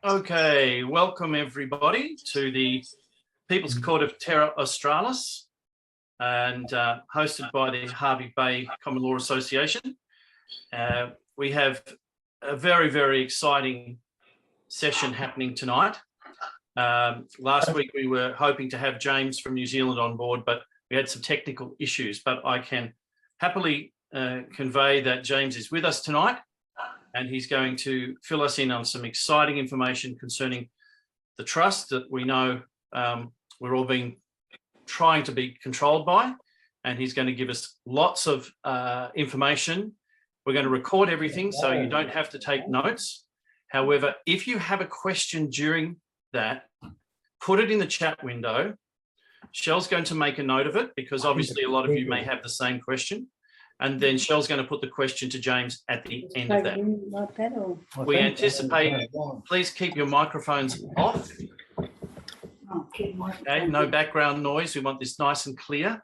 Okay, welcome everybody to the People's Court of Terra Australis and hosted by the Hervey Bay Common Law Association. We have a very, very exciting session happening tonight. Last week we were hoping to have James from New Zealand on board, but we had some technical issues, but I can happily convey that James is with us tonight, and he's going to fill us in on some exciting information concerning the trust that we know we're all being trying to be controlled by, and he's going to give us lots of information. We're going to record everything so you don't have to take notes. However, if you have a question during that, put it in the chat window. Shell's going to make a note of it because obviously a lot of you may have the same question. And then Shell's going to put the question to James at the end of that. We anticipate, please keep your microphones off. Okay, no background noise. We want this nice and clear.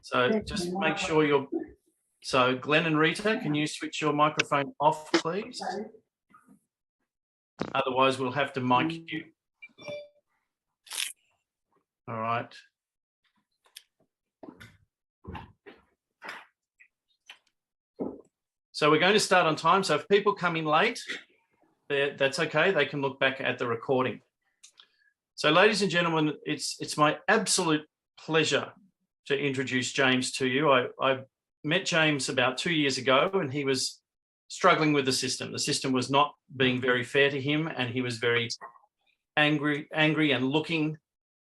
So just make sure you're, so Glenn and Rita, can you switch your microphone off, please? Otherwise, we'll have to mic you. All right. So we're going to start on time. So if people come in late, that's okay. They can look back at the recording. So ladies and gentlemen, it's my absolute pleasure to introduce James to you. I met James about 2 years ago and he was struggling with the system. The system was not being very fair to him and he was very angry and looking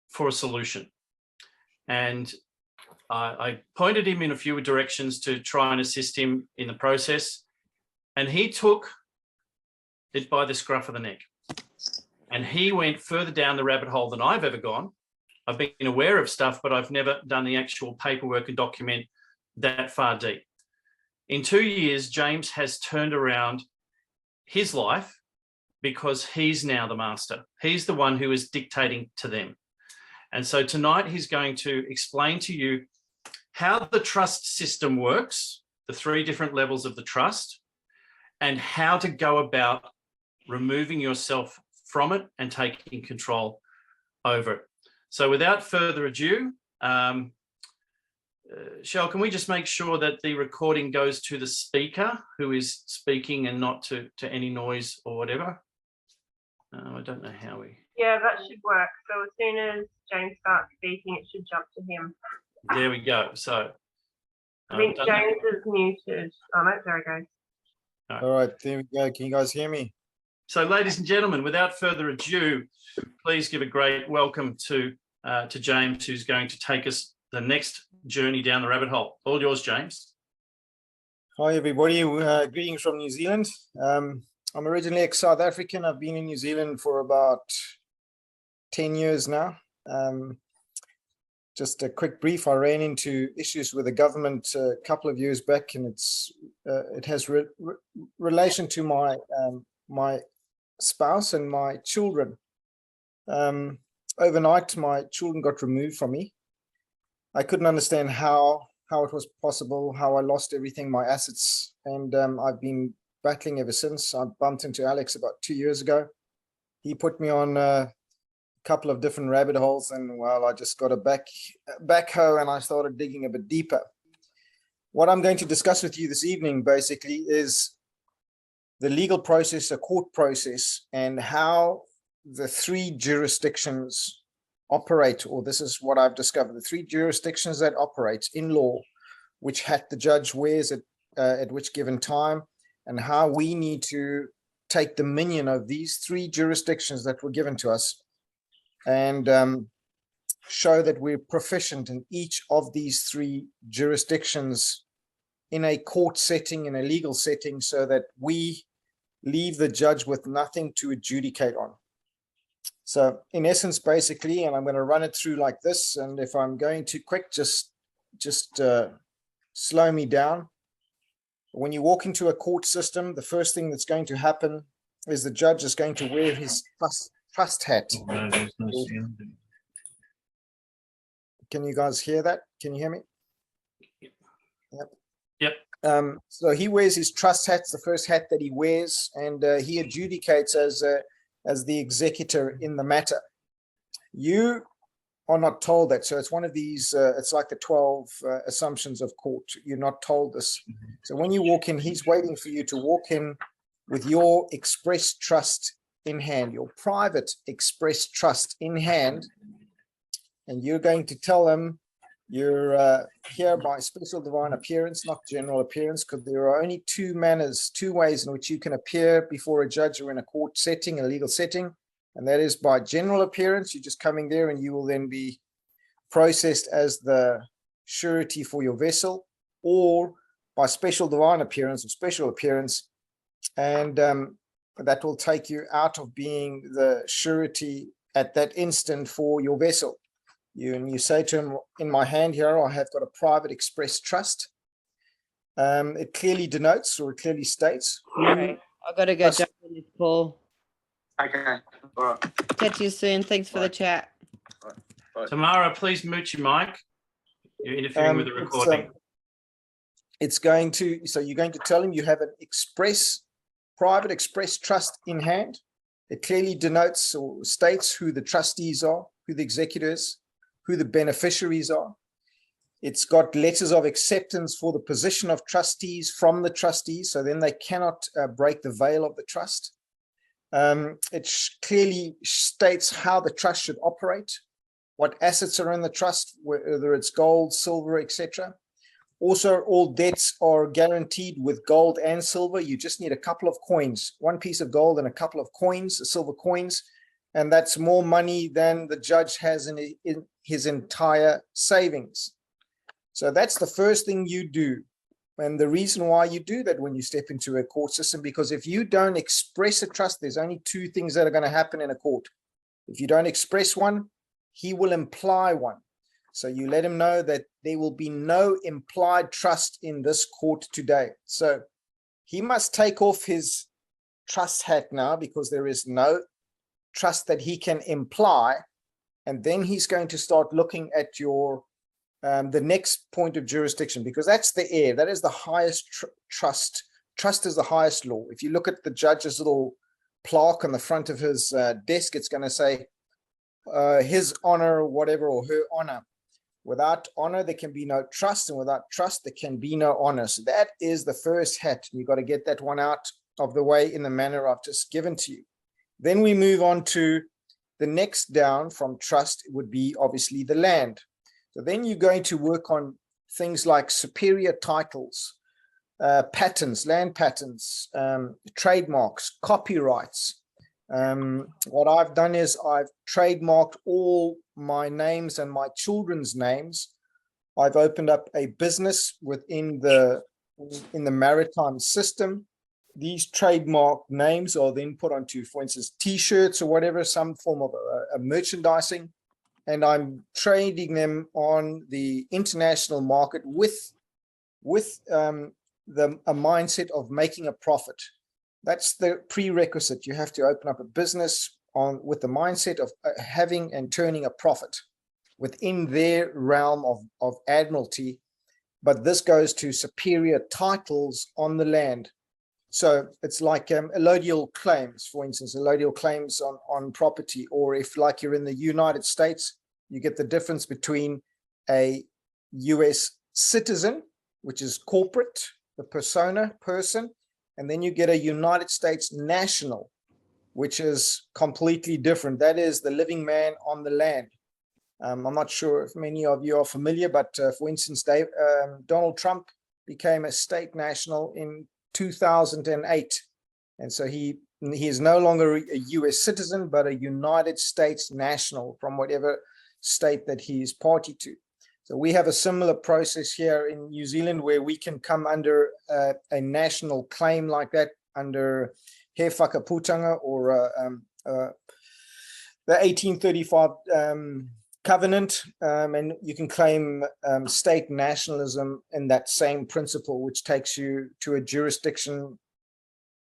for a solution. And I pointed him in a few directions to try and assist him in the process. And he took it by the scruff of the neck. And he went further down the rabbit hole than I've ever gone. I've been aware of stuff, but I've never done the actual paperwork and document that far deep. In 2 years, James has turned around his life because he's now the master. He's the one who is dictating to them. And so tonight he's going to explain to you how the trust system works, the 3 different levels of the trust, and how to go about removing yourself from it and taking control over it. So without further ado, Shell, can we just make sure that the recording goes to the speaker who is speaking and not to any noise or whatever? I don't know how we... Yeah, that should work. So as soon as James starts speaking, it should jump to him. There we go. So I think James is muted. Oh, no, there we go. All right, there we go. Can you guys hear me? So ladies and gentlemen, without further ado, please give a great welcome to James, who's going to take us the next journey down the rabbit hole. All yours, James. Hi, everybody. Greetings from New Zealand. I'm originally ex-South African. I've been in New Zealand for about 10 years now. Just a quick brief, I ran into issues with the government a couple of years back, and it has relation to my spouse and my children. Overnight, my children got removed from me. I couldn't understand how it was possible, how I lost everything, my assets, and I've been battling ever since. I bumped into Alex about 2 years ago. He put me on a couple of different rabbit holes, and well, I just got a backhoe and I started digging a bit deeper. What I'm going to discuss with you this evening basically is the legal process, a court process, and how the 3 jurisdictions operate, or this is what I've discovered, the 3 jurisdictions that operate in law, which hat the judge wears at which given time, and how we need to take dominion of these 3 jurisdictions that were given to us and show that we're proficient in each of these 3 jurisdictions in a court setting, in a legal setting, so that we leave the judge with nothing to adjudicate on. So in essence, basically, and I'm going to run it through like this, and if I'm going too quick, just slow me down. When you walk into a court system, the first thing that's going to happen is the judge is going to wear his trust hat. No, there's no sound. Can you guys hear that? Can you hear me? Yep. So he wears his trust hat, the first hat that he wears, and he adjudicates as as the executor in the matter. You are not told that. So it's one of these, it's like the 12 assumptions of court. You're not told this. So when you walk in, he's waiting for you to walk in with your express trust in hand, your private express trust in hand. And you're going to tell him you're here by special divine appearance, not general appearance, because there are only two manners, two ways in which you can appear before a judge or in a court setting, a legal setting. And that is by general appearance. You're just coming there and you will then be processed as the surety for your vessel, or by special divine appearance or special appearance. And that will take you out of being the surety at that instant for your vessel. You say to him, in my hand here, I have got a private express trust. It clearly denotes, or it clearly states. Right. I've got to go jump on this call. Okay. All right. Catch you soon. Thanks for the chat. Tamara, please mute your mic. You're interfering with the recording. It's going to, so you're going to tell him you have an private express trust in hand. It clearly denotes or states who the trustees are, who the executors, who the beneficiaries are. It's got letters of acceptance for the position of trustees from the trustees, so then they cannot break the veil of the trust. It clearly states how the trust should operate, what assets are in the trust, whether it's gold, silver, etc. Also, all debts are guaranteed with gold and silver. You just need a couple of coins, one piece of gold and a couple of coins, silver coins, and that's more money than the judge has in his entire savings. So that's the first thing you do. And the reason why you do that when you step into a court system, because if you don't express a trust, there's only two things that are going to happen in a court. If you don't express one, he will imply one. So you let him know that there will be no implied trust in this court today. So he must take off his trust hat now, because there is no trust that he can imply. And then he's going to start looking at your the next point of jurisdiction, because that's the heir. That is the highest trust. Trust is the highest law. If you look at the judge's little plaque on the front of his desk, it's going to say his honor, whatever, or her honor. Without honor, there can be no trust, and without trust, there can be no honor. So that is the first hat. You've got to get that one out of the way in the manner I've just given to you. Then we move on to the next down from trust. It would be obviously the land. So then you're going to work on things like superior titles, patents, land patents, trademarks, copyrights. What I've done is I've trademarked all my names and my children's names. I've opened up a business within the maritime system. These trademark names are then put onto, for instance, T-shirts or whatever, some form of a merchandising. And I'm trading them on the international market with a mindset of making a profit. That's the prerequisite. You have to open up a business with the mindset of having and turning a profit within their realm of admiralty. But this goes to superior titles on the land. So it's like allodial claims, for instance, allodial claims on property, or if like you're in the United States, you get the difference between a US citizen, which is corporate, the person, and then you get a United States national, which is completely different. That is the living man on the land. I'm not sure if many of you are familiar, but for instance, Donald Trump became a state national in 2008. And so he is no longer a US citizen, but a United States national from whatever state that he is party to. So we have a similar process here in New Zealand where we can come under a national claim like that under He Whakaputanga or the 1835 covenant, and you can claim state nationalism in that same principle, which takes you to a jurisdiction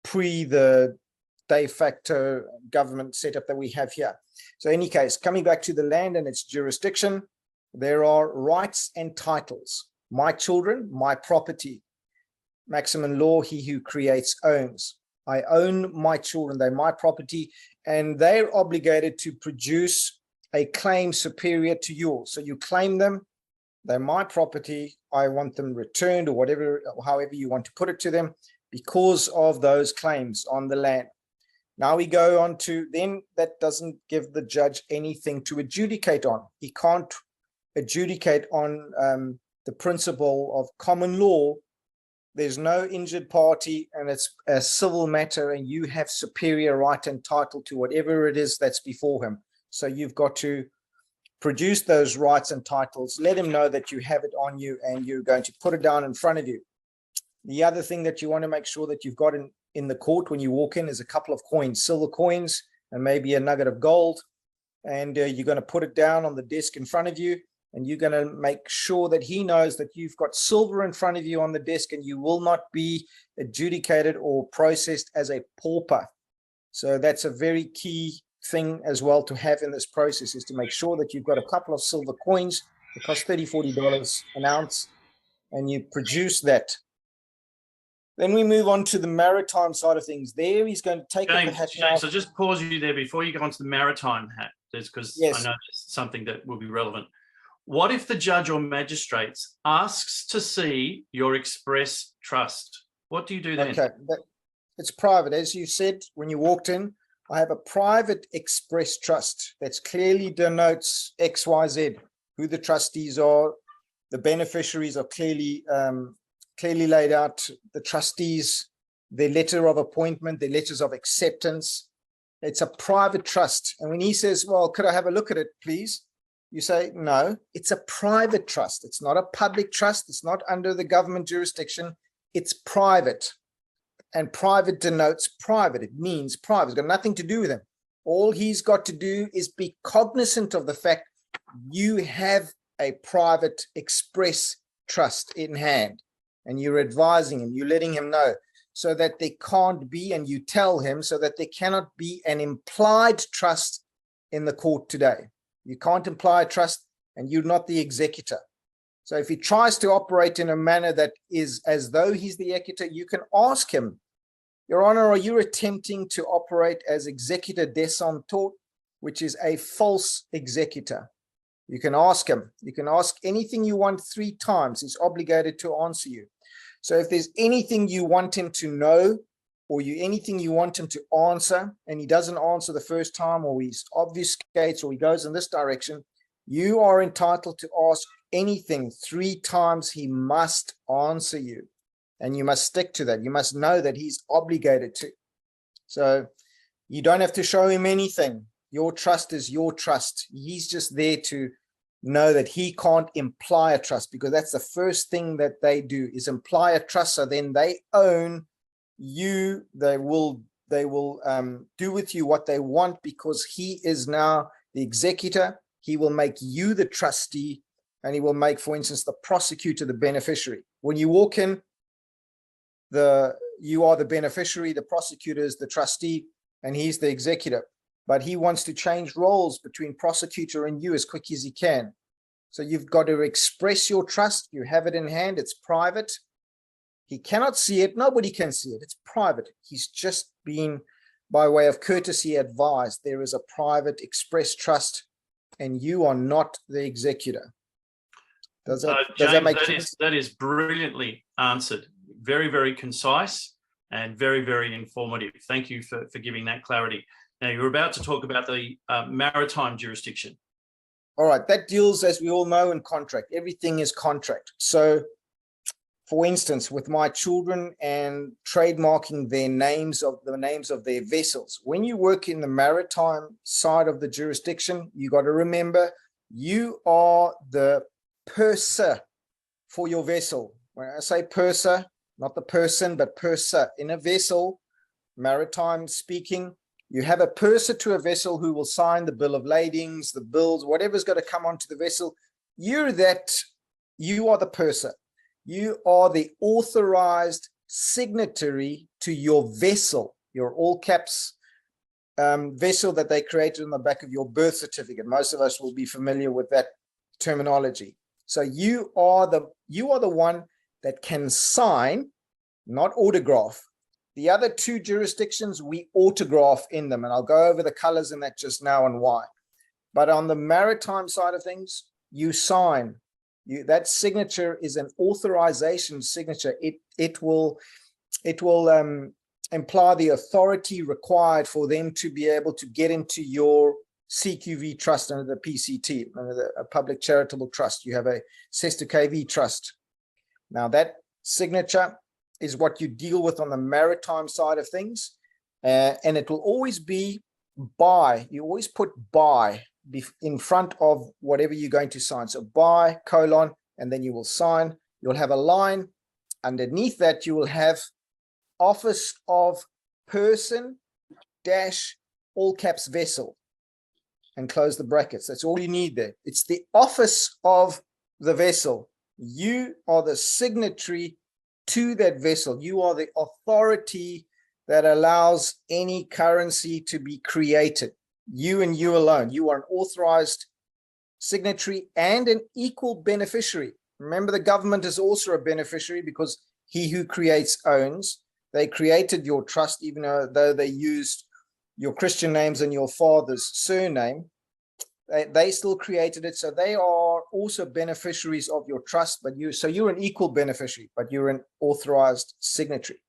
pre the de facto government setup that we have here. So in any case, coming back to the land and its jurisdiction, there are rights and titles. My children, my property. Maximum law, he who creates owns. I own my children, they're my property, and they're obligated to produce a claim superior to yours. So you claim them, they're my property, I want them returned, or whatever, however you want to put it to them, because of those claims on the land. Now we go on to, then that doesn't give the judge anything to adjudicate on. He can't adjudicate on the principle of common law. There's no injured party, and it's a civil matter, and you have superior right and title to whatever it is that's before him. So you've got to produce those rights and titles, let him know that you have it on you, and you're going to put it down in front of you. The other thing that you want to make sure that you've got in the court when you walk in is a couple of coins, silver coins, and maybe a nugget of gold. And you're going to put it down on the desk in front of you, and you're going to make sure that he knows that you've got silver in front of you on the desk, and you will not be adjudicated or processed as a pauper. So that's a very key thing as well to have in this process, is to make sure that you've got a couple of silver coins that cost $30, $40 an ounce, and you produce that. Then we move on to the maritime side of things. There he's going to take up the hat. James, so just pause you there before you go on to the maritime hat, because Yes. I know it's something that will be relevant. What if the judge or magistrates asks to see your express trust? What do you do then? Okay, it's private. As you said, when you walked in, I have a private express trust that clearly denotes XYZ, who the trustees are. The beneficiaries are clearly laid out. The trustees, their letter of appointment, their letters of acceptance. It's a private trust. And when he says, well, could I have a look at it, please? You say, no, it's a private trust. It's not a public trust. It's not under the government jurisdiction. It's private. And private denotes private. It means private. It's got nothing to do with him. All he's got to do is be cognizant of the fact you have a private express trust in hand, and you're advising him, you're letting him know, so that there can't be, and you tell him, so that there cannot be an implied trust in the court today. You can't imply a trust, and you're not the executor. So if he tries to operate in a manner that is as though he's the executor, you can ask him, Your Honor, are you attempting to operate as executor descendant, which is a false executor? You can ask him. You can ask anything you want 3 times. He's obligated to answer you. So if there's anything you want him to know, or anything you want him to answer, and he doesn't answer the first time, or he obfuscates, or he goes in this direction, you are entitled to ask anything 3 times. He must answer you, and you must stick to that. You must know that he's obligated to. So you don't have to show him anything. Your trust is your trust. He's just there to know that he can't imply a trust, because that's the first thing that they do, is imply a trust. So then they own you. They will do with you what they want, because he is now the executor. He will make you the trustee, and he will make, for instance, the prosecutor the beneficiary. When you walk in, you are the beneficiary, the prosecutor is the trustee, and he's the executor. But he wants to change roles between prosecutor and you as quick as he can. So you've got to express your trust. You have it in hand. It's private. He cannot see it. Nobody can see it. It's private. He's just been, by way of courtesy, advised there is a private express trust, and you are not the executor. Does that make sense? That is brilliantly answered. Very, very concise and very, very informative. Thank you for giving that clarity. Now, you're about to talk about the maritime jurisdiction. All right, that deals, as we all know, in contract. Everything is contract. So, for instance, with my children and trademarking the names of their vessels, when you work in the maritime side of the jurisdiction, you got to remember you are the purser for your vessel. When I say purser, not the person, but purser. In a vessel, maritime speaking, you have a purser to a vessel who will sign the bill of ladings, the bills, whatever's got to come onto the vessel. You are the purser. You are the authorized signatory to your vessel, your all caps vessel that they created on the back of your birth certificate. Most of us will be familiar with that terminology. So you are the one that can sign, not autograph, The other two jurisdictions, we autograph in them, and I'll go over the colors in that just now and why. But on the maritime side of things, you sign. That signature is an authorization signature. It will imply the authority required for them to be able to get into your CQV trust under the PCT, under a public charitable trust. You have a Sesto KV trust. Now that signature is what you deal with on the maritime side of things. And it will always be by, you always put by in front of whatever you're going to sign. So by, colon, and then you will sign. You'll have a line. Underneath that, you will have office of person dash all caps vessel and close the brackets. That's all you need there. It's the office of the vessel. You are the signatory to that vessel. You are the authority that allows any currency to be created. You and you alone. You are an authorized signatory and an equal beneficiary. Remember, the government is also a beneficiary because he who creates owns. They created your trust, even though they used your Christian names and your father's surname. They still created it, so they are also beneficiaries of your trust. But you're an equal beneficiary, but you're an authorized signatory.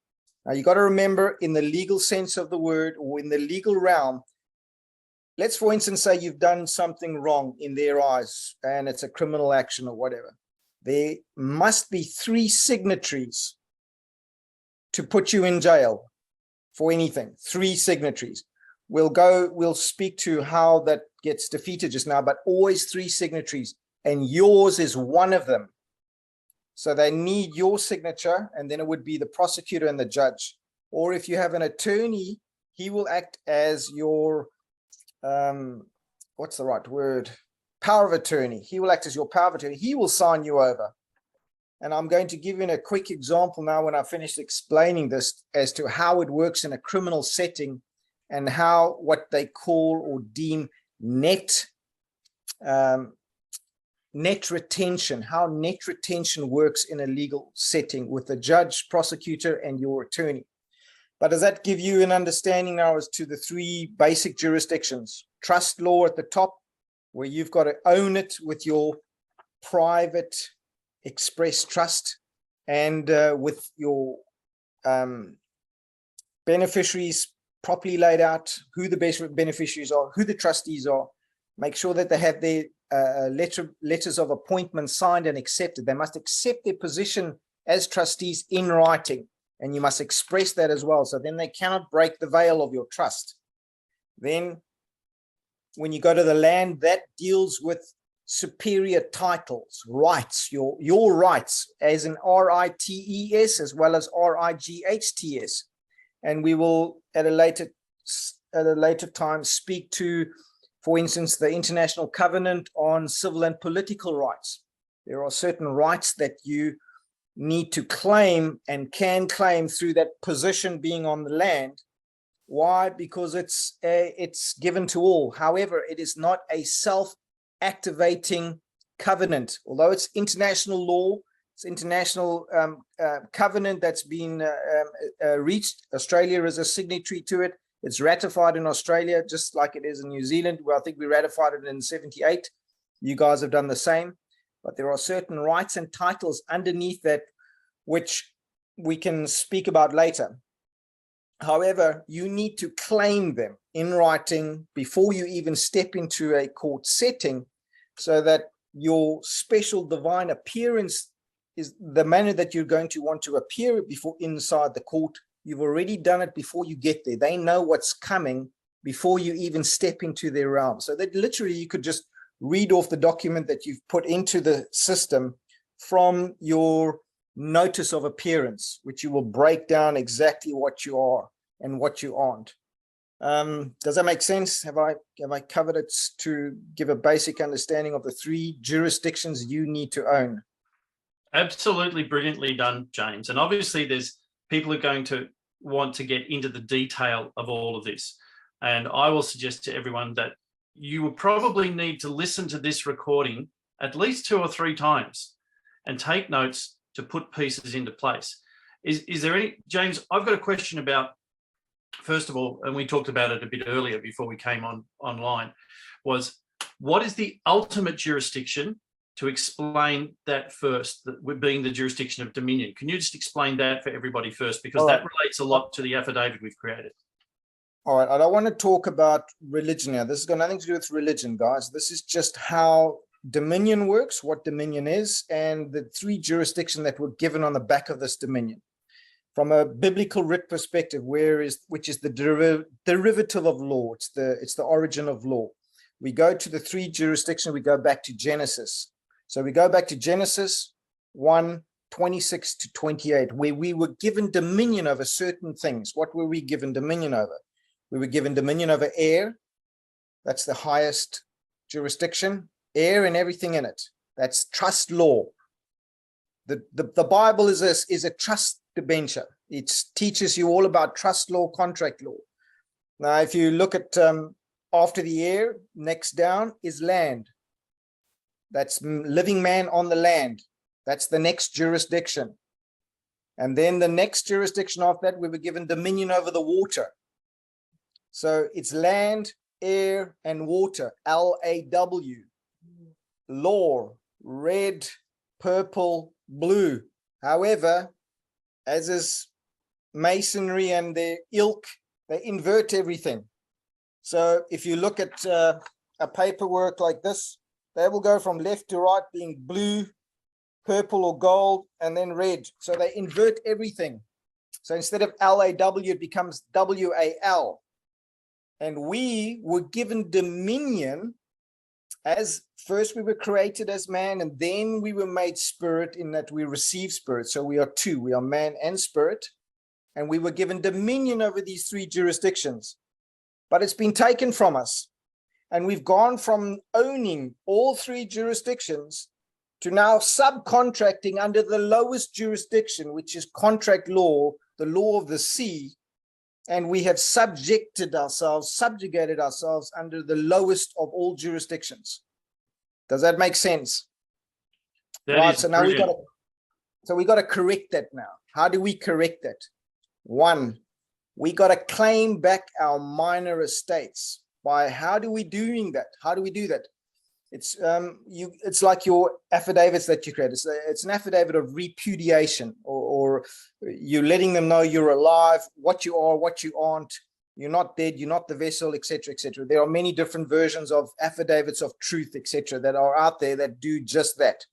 Now you got to remember, in the legal sense of the word, or in the legal realm, let's for instance say you've done something wrong in their eyes, and it's a criminal action or whatever. There must be 3 signatories to put you in jail for anything. 3 signatories. We'll speak to how that gets defeated just now, but always 3 signatories, and yours is one of them. So they need your signature, and then it would be the prosecutor and the judge. Or if you have an attorney, he will act as your, what's the right word? Power of attorney. He will act as your power of attorney. He will sign you over. And I'm going to give you a quick example now when I finish explaining this as to how it works in a criminal setting and how what they call or deem net retention, how net retention works in a legal setting with the judge, prosecutor, and your attorney. But does that give you an understanding now as to the 3 basic jurisdictions? Trust law at the top, where you've got to own it with your private express trust, and with your beneficiaries properly laid out, who the best beneficiaries are, who the trustees are. Make sure that they have their letters of appointment signed and accepted. They must accept their position as trustees in writing, and you must express that as well. So then they cannot break the veil of your trust. Then when you go to the land, that deals with superior titles, rights, your rights, as in RITES as well as RIGHTS. And we will at a later time speak to, for instance, the International Covenant on Civil and Political Rights. There are certain rights that you need to claim and can claim through that position being on the land. Why? Because it's given to all. However, it is not a self-activating covenant. Although it's international law, it's international covenant that's been reached. Australia is a signatory to it. It's ratified in Australia, just like it is in New Zealand, where I think we ratified it in 78. You guys have done the same. But there are certain rights and titles underneath that, which we can speak about later. However, you need to claim them in writing before you even step into a court setting, so that your special divine appearance is the manner that you're going to want to appear before inside the court. You've already done it before you get there. They know what's coming before you even step into their realm. So that literally you could just read off the document that you've put into the system from your notice of appearance, which you will break down exactly what you are and what you aren't. Does that make sense? Have I covered it to give a basic understanding of the 3 jurisdictions you need to own? Absolutely brilliantly done, James. And obviously there's people are going to want to get into the detail of all of this. And I will suggest to everyone that you will probably need to listen to this recording at least 2 or 3 times and take notes to put pieces into place. Is there any, James, I've got a question about, first of all, and we talked about it a bit earlier before we came online, was what is the ultimate jurisdiction, to explain that first, that we're being the jurisdiction of dominion? Can you just explain that for everybody first? Because All that right. relates a lot to the affidavit we've created. All right, I don't want to talk about religion now. This has got nothing to do with religion, guys. This is just how dominion works, what dominion is, and the three jurisdictions that were given on the back of this dominion. From a biblical writ perspective, which is the derivative of law, it's the origin of law. We go to the three jurisdictions, we go back to Genesis. So we go back to Genesis 1:26 to 28, where we were given dominion over certain things. What were we given dominion over? We were given dominion over air. That's the highest jurisdiction. Air and everything in it. That's trust law. The Bible is a trust debenture. It teaches you all about trust law, contract law. Now, if you look at after the air, next down is land. That's living man on the land. That's the next jurisdiction. And then the next jurisdiction after that, we were given dominion over the water. So it's land, air, and water, LAW. Law, red, purple, blue. However, as is masonry and their ilk, they invert everything. So if you look at a paperwork like this, they will go from left to right, being blue, purple or gold, and then red. So they invert everything. So instead of LAW, it becomes WAL. And we were given dominion as first we were created as man, and then we were made spirit, in that we receive spirit. So we are two, we are man and spirit. And we were given dominion over these three jurisdictions. But it's been taken from us. And we've gone from owning all three jurisdictions to now subcontracting under the lowest jurisdiction, which is contract law, the law of the sea. And we have subjugated ourselves under the lowest of all jurisdictions. Does that make sense? That is so now brilliant. we got to correct that now. How do we correct that? One, we got to claim back our minor estates. By how do we doing that? How do we do that? It's it's like your affidavits that you create. It's an affidavit of repudiation, or you're letting them know you're alive, what you are, what you aren't, you're not dead, you're not the vessel, etc., etc. There are many different versions of affidavits of truth, etc., that are out there that do just that.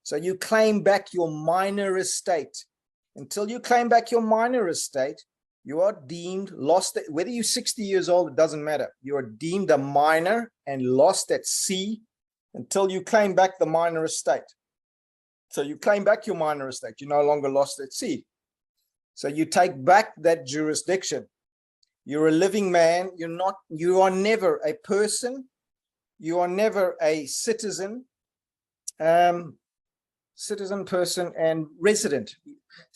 So you claim back your minor estate. Until you claim back your minor estate, you are deemed lost. Whether you're 60 years old, it doesn't matter. You are deemed a minor and lost at sea until you claim back the minor estate. So you claim back your minor estate. You're no longer lost at sea. So you take back that jurisdiction. You're a living man. You are never a person. You are never a citizen, person, and resident.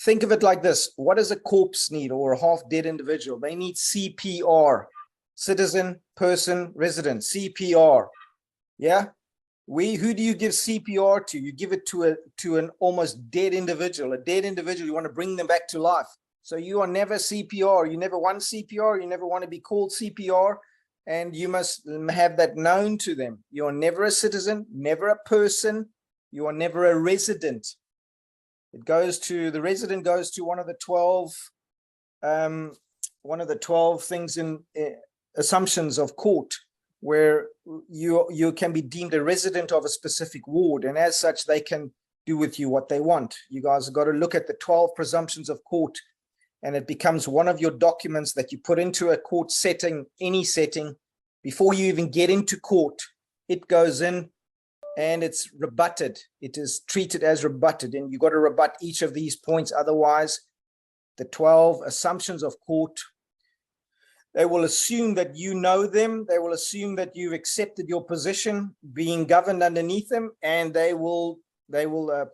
Think of it like this. What does a corpse need, or a half-dead individual? They need CPR, citizen, person, resident, CPR. Yeah? Who do you give CPR to? You give it to an almost dead individual. A dead individual, you want to bring them back to life. So you are never CPR. You never want CPR. You never want to be called CPR. And you must have that known to them. You are never a citizen, never a person. You are never a resident. The resident goes to one of the 12 things in assumptions of court, where you can be deemed a resident of a specific ward, and as such, they can do with you what they want. You guys have got to look at the 12 presumptions of court, and it becomes one of your documents that you put into a court setting, any setting, before you even get into court. It goes in and it's rebutted. It is treated as rebutted, and you've got to rebut each of these points. Otherwise, the 12 assumptions of court, they will assume that you know them. They will assume that you've accepted your position, being governed underneath them, and they will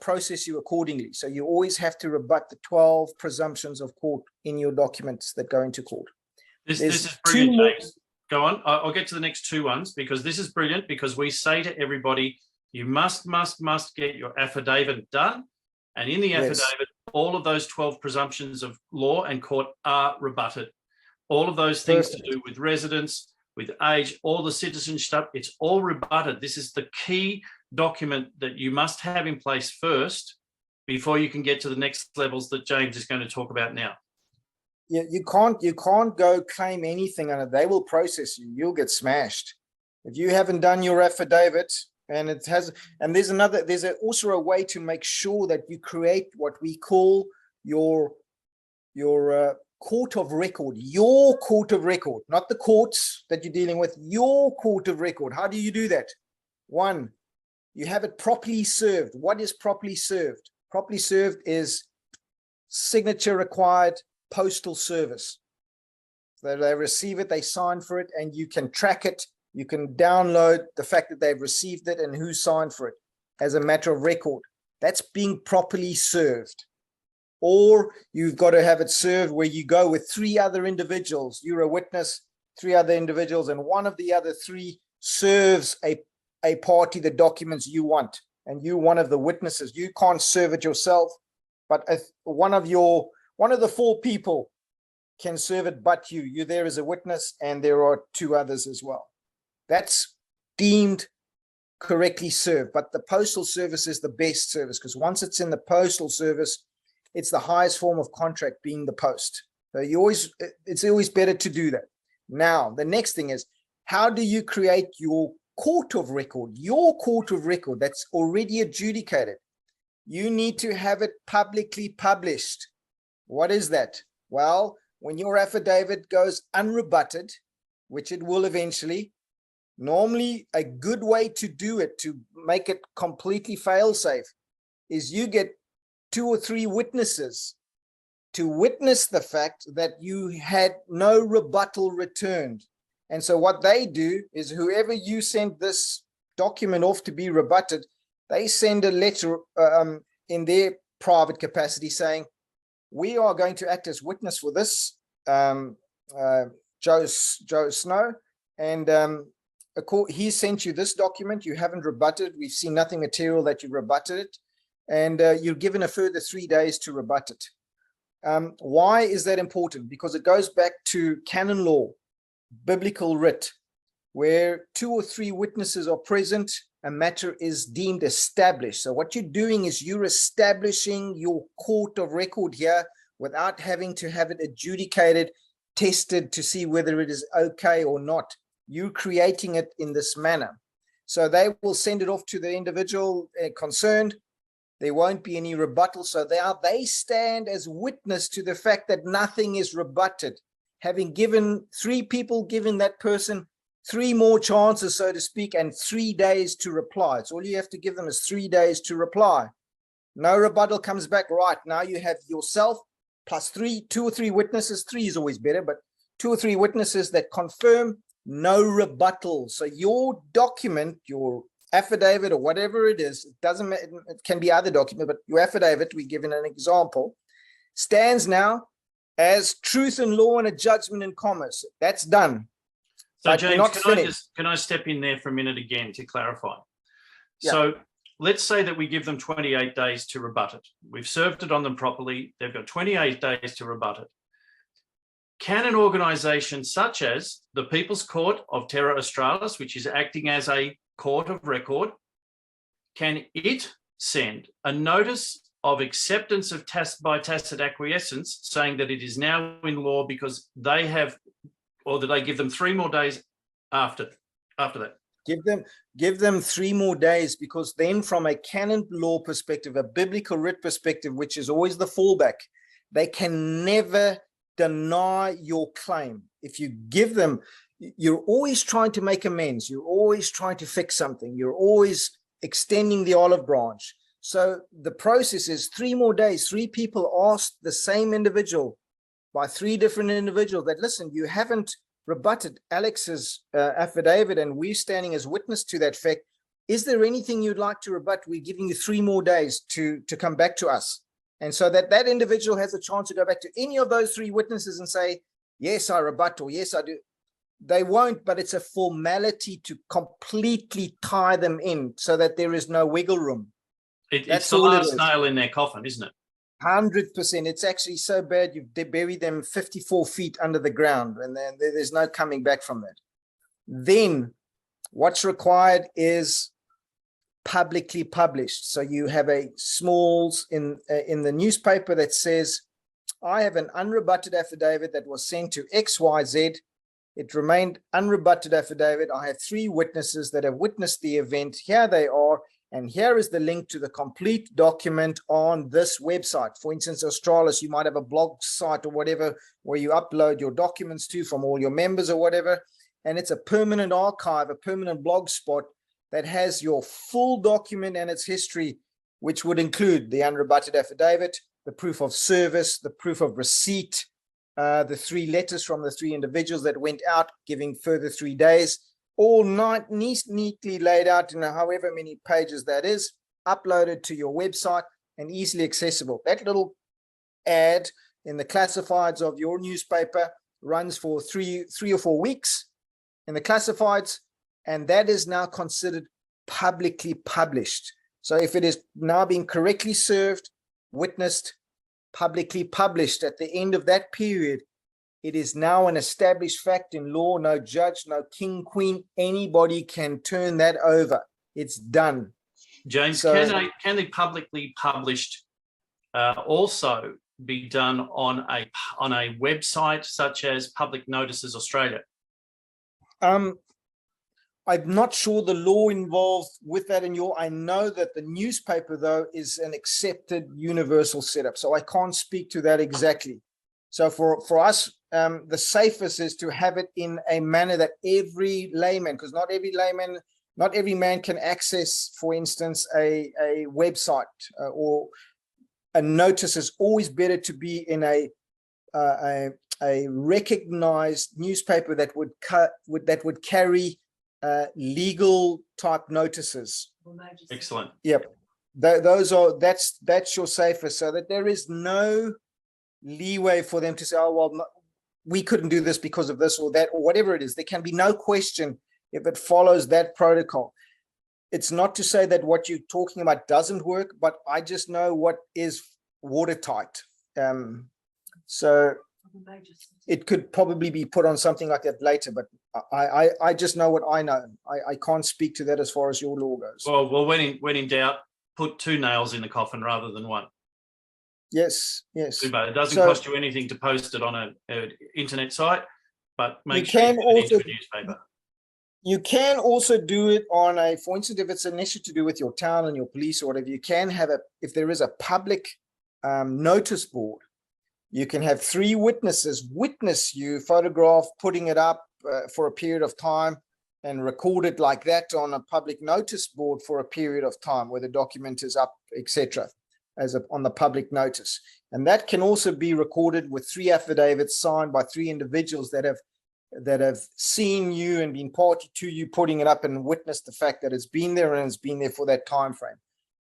process you accordingly. So you always have to rebut the 12 presumptions of court in your documents that go into court. This is brilliant, James. Go on. I'll get to the next two ones, because this is brilliant, because we say to everybody, you must get your affidavit done. And in the affidavit, all of those 12 presumptions of law and court are rebutted. All of those things to do with residence, with age, all the citizen stuff, it's all rebutted. This is the key document that you must have in place first before you can get to the next levels that James is going to talk about now. Yeah, you can't go claim anything on it. They will process you. You'll get smashed. If you haven't done your affidavit, and it has, and there's also a way to make sure that you create what we call your court of record, your court of record, not the courts that you're dealing with, your court of record. How do you do that? One, you have it properly served. What is properly served? Properly served is signature required, postal service. They receive it, they sign for it, and you can track it. You can download the fact that they've received it and who signed for it as a matter of record. That's being properly served. Or you've got to have it served where you go with 3 other individuals. You're a witness, 3 other individuals, and one of the other 3 serves a party the documents you want. And you're one of the witnesses. You can't serve it yourself, but if one of the 4 people can serve it, but you're there as a witness, and there are 2 others as well. That's deemed correctly served. But the postal service is the best service, because once it's in the postal service, it's the highest form of contract, being the post. So it's always better to do that. Now, the next thing is, how do you create your court of record? Your court of record that's already adjudicated. You need to have it publicly published. What is that? Well, when your affidavit goes unrebutted, which it will eventually, normally a good way to do it, to make it completely fail-safe, is you get 2 or 3 witnesses to witness the fact that you had no rebuttal returned. And so what they do is, whoever you send this document off to be rebutted, they send a letter in their private capacity saying, we are going to act as witness for this Joe Snow, and he sent you this document, you haven't rebutted, we've seen nothing material that you rebutted it, and you're given a further 3 days to rebut it. Why is that important? Because it goes back to canon law, biblical writ, where 2 or 3 witnesses are present, a matter is deemed established. So what you're doing is you're establishing your court of record here without having to have it adjudicated, tested to see whether it is okay or not. You're creating it in this manner. So they will send it off to the individual concerned. There won't be any rebuttal. So they stand as witness to the fact that nothing is rebutted. Having given 3 people, given that person 3 more chances, so to speak, and 3 days to reply. So all you have to give them is 3 days to reply. No rebuttal comes back. Right, now you have yourself plus 2 or 3 witnesses. 3 is always better, but 2 or 3 witnesses that confirm no rebuttal. So your document, your affidavit, or whatever it is, it doesn't matter, it can be other document, but your affidavit, we given an example, stands now as truth and law and a judgment in commerce. That's done. So But James, can I step in there for a minute again to clarify? Yeah. So let's say that we give them 28 days to rebut it. We've served it on them properly. They've got 28 days to rebut it. Can an organisation such as the People's Court of Terra Australis, which is acting as a court of record, can it send a notice of acceptance of by tacit acquiescence, saying that it is now in law because they have, or that they give them 3 more days after that? Give them 3 more days, because then from a canon law perspective, a biblical writ perspective, which is always the fallback, they can never deny your claim. If you give them, you're always trying to make amends. You're always trying to fix something. You're always extending the olive branch. So the process is 3 more days. 3 people asked the same individual by 3 different individuals that, listen, you haven't rebutted Alex's affidavit, and we're standing as witness to that fact. Is there anything you'd like to rebut? We're giving you 3 more days to come back to us. And so that individual has a chance to go back to any of those 3 witnesses and say, yes, I rebut, or yes, I do. They won't, but it's a formality to completely tie them in so that there is no wiggle room. It's the last nail in their coffin, isn't it? 100%. It's actually so bad they buried them 54 feet under the ground, and then there's no coming back from that. Then what's required is publicly published. So you have a smalls in the newspaper that says, I have an unrebutted affidavit that was sent to XYZ. It remained unrebutted affidavit. I have 3 witnesses that have witnessed the event. Here they are. And here is the link to the complete document on this website. For instance, Australis, you might have a blog site or whatever where you upload your documents to from all your members or whatever. And it's a permanent archive, a permanent blog spot that has your full document and its history, which would include the unrebutted affidavit, the proof of service, the proof of receipt, the 3 letters from the 3 individuals that went out, giving further 3 days, all neatly laid out in however many pages that is, uploaded to your website and easily accessible. That little ad in the classifieds of your newspaper runs for three or 4 weeks in the classifieds, and that is now considered publicly published. So if it is now being correctly served, witnessed, publicly published at the end of that period, it is now an established fact in law. No judge, no king, queen, anybody can turn that over. It's done. James, So- can the publicly published also be done on a website such as Public Notices Australia? I'm not sure the law involved with that I know that the newspaper, though, is an accepted universal setup. So I can't speak to that exactly. So for us, the safest is to have it in a manner that every layman, because not every man can access, for instance, a website or a notice. Is always better to be in a recognized newspaper that would carry legal type notices. Excellent. Yep. That's your safest, so that there is no leeway for them to say, oh, well, we couldn't do this because of this or that, or whatever it is. There can be no question if it follows that protocol. It's not to say that what you're talking about doesn't work, but I just know what is watertight. So it could probably be put on something like that later, but I just know what I know. I can't speak to that as far as your law goes. Well, when in doubt, put 2 nails in the coffin rather than 1. Yes. It doesn't So- cost you anything to post it on an internet site, but make You sure can you put it also- into a newspaper. You can also do it on for instance, if it's an issue to do with your town and your police or whatever, you can have if there is a public notice board, you can have 3 witnesses witness you, photograph, putting it up for a period of time and record it like that on a public notice board for a period of time where the document is up, etc., on the public notice. And that can also be recorded with 3 affidavits signed by 3 individuals that have seen you and been party to you putting it up and witnessed the fact that it's been there and it's been there for that time frame.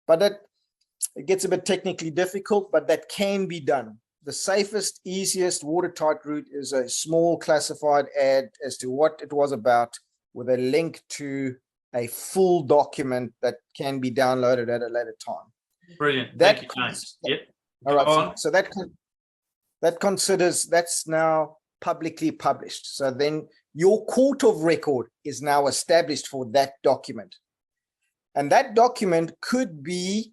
But it gets a bit technically difficult, but that can be done. The safest, easiest, watertight route is a small classified ad as to what it was about with a link to a full document that can be downloaded at a later time. Brilliant. That Thank you, James. Yep. All right. Go on. So that considers that's now publicly published. So then your court of record is now established for that document. And that document could be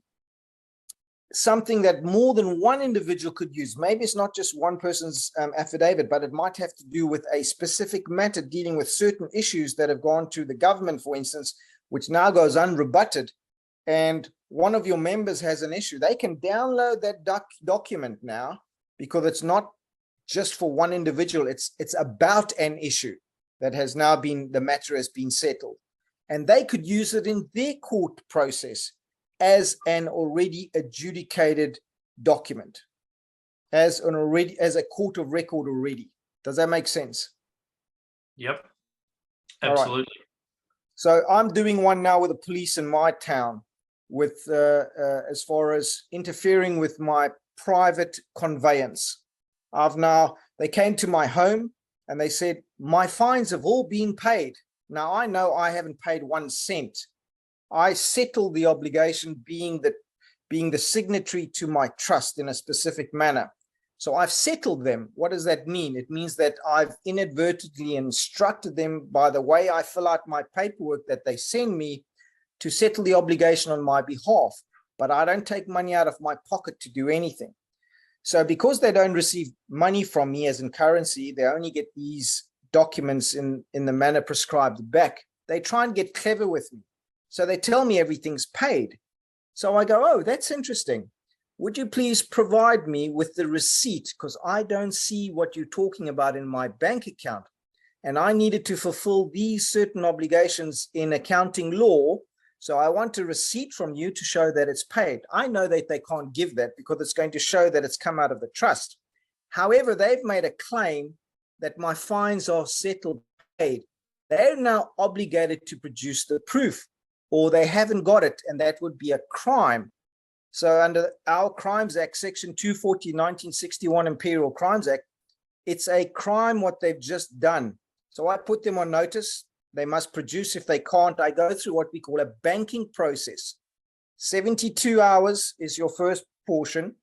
something that more than one individual could use. Maybe it's not just one person's affidavit, but it might have to do with a specific matter dealing with certain issues that have gone to the government, for instance, which now goes unrebutted. And one of your members has an issue. They can download that document now because it's not just for one individual. It's about an issue that has now been, the matter has been settled. And they could use it in their court process as an already adjudicated document, as a court of record already. Does that make sense? Yep. All right. Absolutely. So I'm doing one now with the police in my town with as far as interfering with my private conveyance. They came to my home and they said, my fines have all been paid. Now I know I haven't paid 1 cent. I settled the obligation, being that being the signatory to my trust in a specific manner. So I've settled them. What does that mean? It means that I've inadvertently instructed them by the way I fill out my paperwork that they send me to settle the obligation on my behalf. But I don't take money out of my pocket to do anything. So because they don't receive money from me as in currency, they only get these documents in the manner prescribed back. They try and get clever with me. So they tell me everything's paid. So I go, oh, that's interesting. Would you please provide me with the receipt? Because I don't see what you're talking about in my bank account. And I needed to fulfill these certain obligations in accounting law. So I want a receipt from you to show that it's paid. I know that they can't give that because it's going to show that it's come out of the trust. However, they've made a claim that my fines are settled paid. They're now obligated to produce the proof, or they haven't got it, and that would be a crime. So under our Crimes Act, Section 240, 1961 Imperial Crimes Act, it's a crime what they've just done. So I put them on notice. They must produce. If they can't, I go through what we call a banking process. 72 hours is your first portion.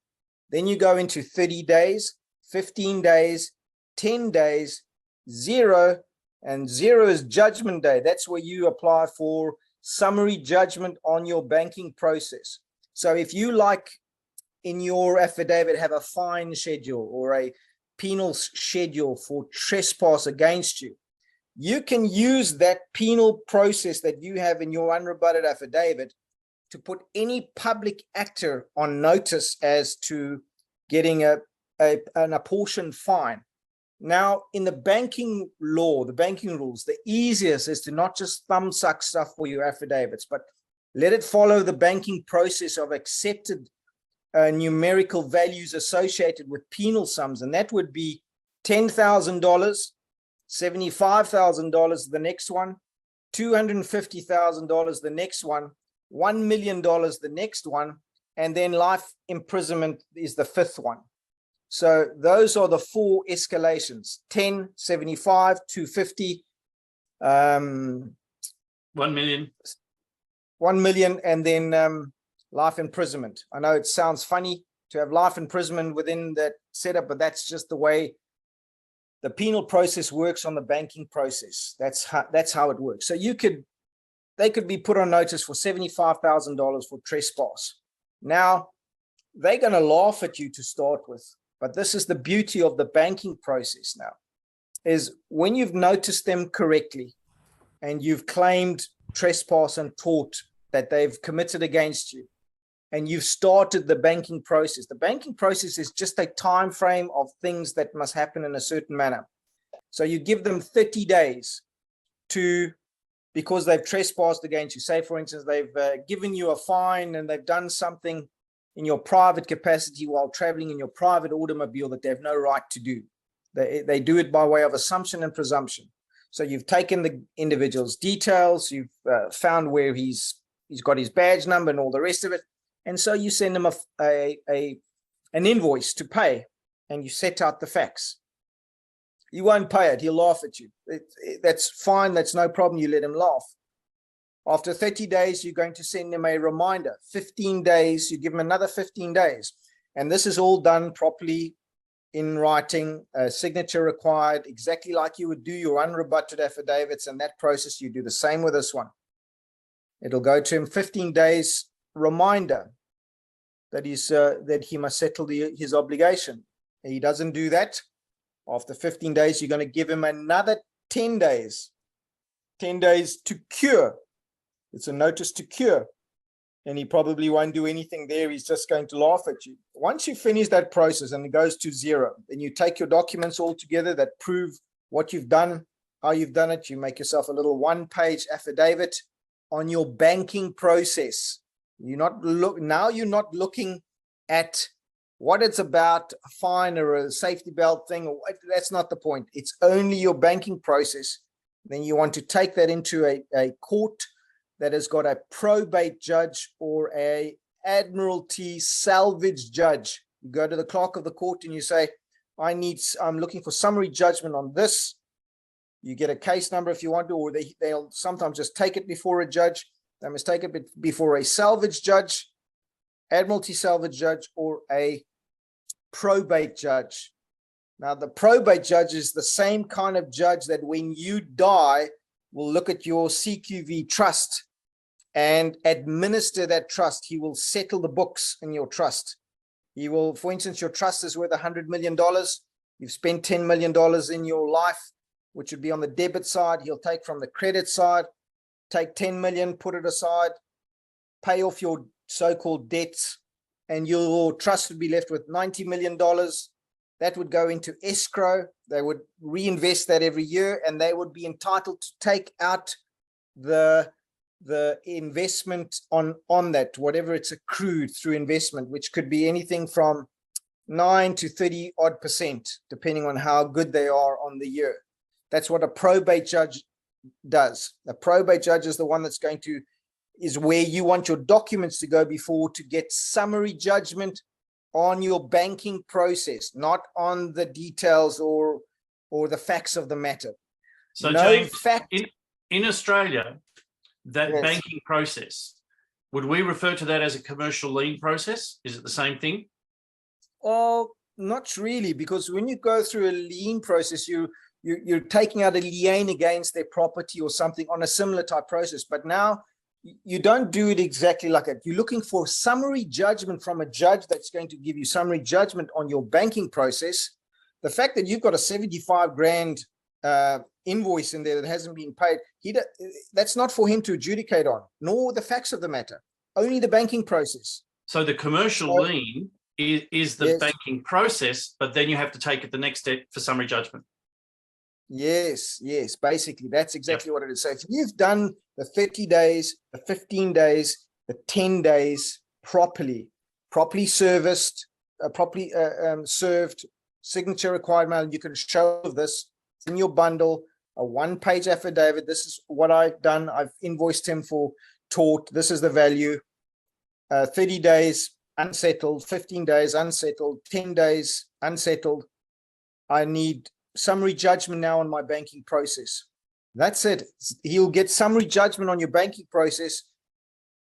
Then you go into 30 days, 15 days, 10 days, 0, and 0 is judgment day. That's where you apply for summary judgment on your banking process. So if you, like in your affidavit, have a fine schedule or a penal schedule for trespass against you, you can use that penal process that you have in your unrebutted affidavit to put any public actor on notice as to getting an apportioned fine. Now, in the banking law, the banking rules, the easiest is to not just thumbsuck stuff for your affidavits, but let it follow the banking process of accepted numerical values associated with penal sums. And that would be $10,000, $75,000 the next one, $250,000 the next one, $1 million the next one, and then life imprisonment is the fifth one. So those are the four escalations: 10, 75, 250, 1 million. 1 million, and then life imprisonment. I know it sounds funny to have life imprisonment within that setup, but that's just the way the penal process works on the banking process. That's how it works. So they could be put on notice for $75,000 for trespass. Now, they're going to laugh at you to start with, but this is the beauty of the banking process now, is when you've noticed them correctly and you've claimed trespass and tort that they've committed against you, and you've started the banking process. The banking process is just a time frame of things that must happen in a certain manner. So you give them 30 days because they've trespassed against you. Say, for instance, they've given you a fine and they've done something in your private capacity while traveling in your private automobile that they have no right to do. They do it by way of assumption and presumption. So you've taken the individual's details, you've found where he's got his badge number and all the rest of it. And so you send him an invoice to pay, and you set out the facts. You won't pay it. He'll laugh at you. That's fine. That's no problem. You let him laugh. After 30 days, you're going to send him a reminder. 15 days, you give him another 15 days. And this is all done properly in writing, a signature required, exactly like you would do your unrebutted affidavits. And that process, you do the same with this one. It'll go to him 15 days reminder that he must settle his obligation. He doesn't do that. After 15 days, you're going to give him another 10 days. 10 days to cure. It's a notice to cure. And he probably won't do anything there. He's just going to laugh at you. Once you finish that process and it goes to 0, then you take your documents all together that prove what you've done, how you've done it. You make yourself a little one-page affidavit on your banking process. You're not looking at what it's about, a fine or a safety belt thing, or that's not the point. It's only your banking process. Then you want to take that into a court that has got a probate judge or a admiralty salvage judge. You go to the clerk of the court and you say, I'm looking for summary judgment on this. You get a case number if you want to, or they'll sometimes just take it before a judge. They must take it before a salvage judge. admiralty salvage judge or a probate judge. Now, the probate judge is the same kind of judge that when you die will look at your CQV trust and administer that trust. He will settle the books in your trust. He will, for instance, your trust is worth $100 million. You've spent $10 million in your life, which would be on the debit side. He'll take from the credit side, take 10 million, put it aside, pay off your so-called debts, and your trust would be left with $90 million. That would go into escrow. They would reinvest that every year, and they would be entitled to take out the investment on that, whatever it's accrued through investment, which could be anything from 9 to 30% depending on how good they are on the year. That's what a probate judge does. A probate judge is the one that's going to, is where you want your documents to go before to get summary judgment on your banking process, not on the details or the facts of the matter. So No James, fact. in Australia, that Yes. banking process, would we refer to that as a commercial lien process? Is it the same thing? Oh, not really, because when you go through a lien process, you're taking out a lien against their property or something on a similar type process. But now you don't do it exactly like that. You're looking for summary judgment from a judge that's going to give you summary judgment on your banking process. The fact that you've got a 75 grand invoice in there that hasn't been paid, that's not for him to adjudicate on, nor the facts of the matter, only the banking process. So the commercial So- lien is the Yes. banking process, but then you have to take it the next step for summary judgment. Yes, basically, that's exactly what it is. So if you've done the 30 days, the 15 days, the 10 days properly serviced, properly served, signature required mail, you can show this in your bundle, a one-page affidavit. This is what I've done. I've invoiced him for tort. This is the value. 30 days unsettled, 15 days unsettled, 10 days unsettled. I need summary judgment now on my banking process. That's it. He'll get summary judgment on your banking process,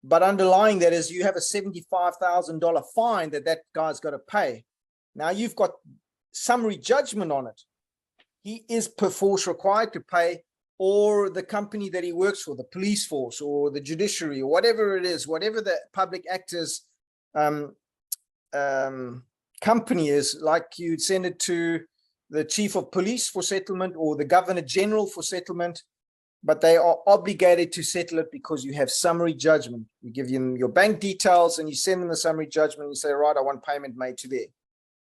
but underlying that is you have a $75,000 fine that guy's got to pay. Now you've got summary judgment on it. He is per force required to pay, or the company that he works for, the police force or the judiciary or whatever it is, whatever the public actors company is, like you'd send it to the chief of police for settlement or the governor general for settlement, but they are obligated to settle it because you have summary judgment. You give them your bank details and you send them the summary judgment. You say, right, I want payment made to there.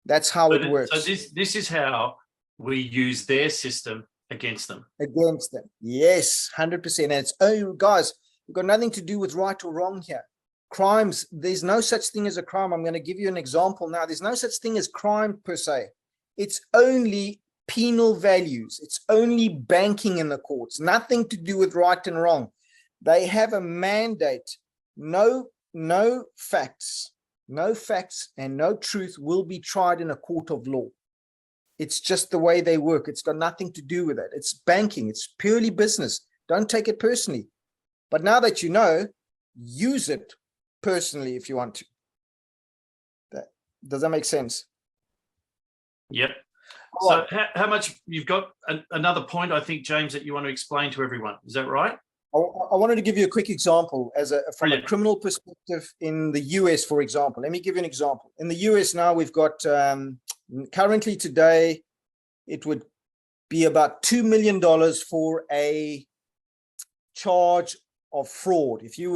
That's how it works. So this is how we use their system against them. Against them. Yes, 100%. And it's, oh, guys, we've got nothing to do with right or wrong here. Crimes, there's no such thing as a crime. I'm going to give you an example now. There's no such thing as crime per se. It's only penal values. It's only banking in the courts. Nothing to do with right and wrong. They have a mandate. No facts and no truth will be tried in a court of law. It's just the way they work. It's got nothing to do with it. It's banking. It's purely business. Don't take it personally. But now that you know, use it personally if you want to. Does that make sense? Yep. All So how much you've got another point, I think, James, that you want to explain to everyone. Is that right? I wanted to give you a quick example from a Brilliant. criminal perspective in the US, for example. Let me give you an example. In the US now, we've got currently today, it would be about $2 million for a charge of fraud. If you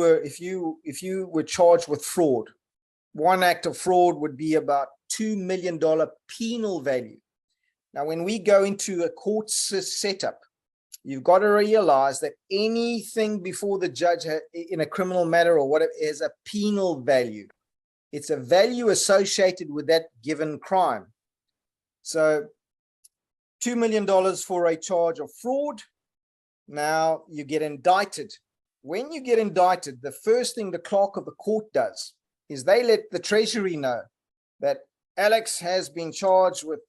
were charged with fraud, one act of fraud would be about $2 million penal value. Now, when we go into a court setup, you've got to realize that anything before the judge in a criminal matter or whatever is a penal value. It's a value associated with that given crime. So $2 million for a charge of fraud. Now you get indicted. When you get indicted, the first thing the clerk of the court does is they let the treasury know that Alex has been charged with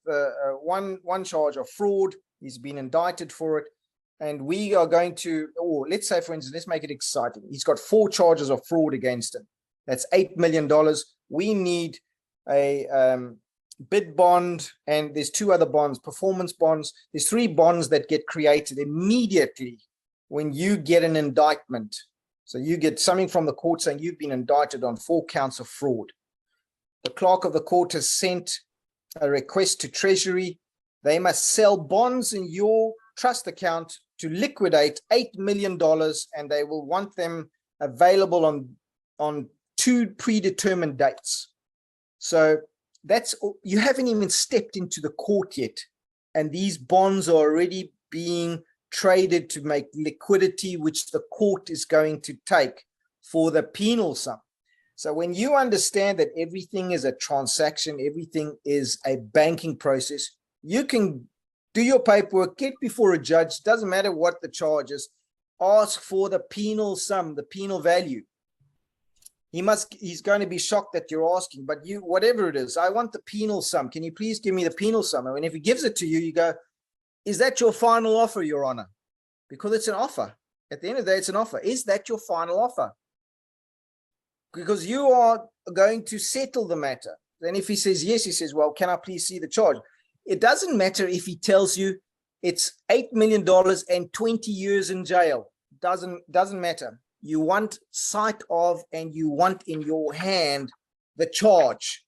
one charge of fraud. He's been indicted for it. And we are going to, or let's say, for instance, let's make it exciting. He's got 4 charges of fraud against him. That's $8 million. We need a bid bond, and there's two other bonds, performance bonds. There's three bonds that get created immediately when you get an indictment. So you get something from the court saying you've been indicted on 4 counts of fraud. The clerk of the court has sent a request to Treasury. They must sell bonds in your trust account to liquidate $8 million, and they will want them available on 2 predetermined dates. So you haven't even stepped into the court yet, and these bonds are already being traded to make liquidity, which the court is going to take for the penal sum. So when you understand that everything is a transaction, everything is a banking process, you can do your paperwork, get before a judge, doesn't matter what the charge is, ask for the penal sum, the penal value. He's going to be shocked that you're asking, but whatever it is, I want the penal sum. Can you please give me the penal sum? And if he gives it to you, you go, is that your final offer, Your Honor? Because it's an offer. At the end of the day, it's an offer. Is that your final offer? Because you are going to settle the matter. Then if he says yes, he says, well, can I please see the charge? It doesn't matter if he tells you it's $8 million and 20 years in jail. Doesn't matter. You want sight of, and you want in your hand the charge.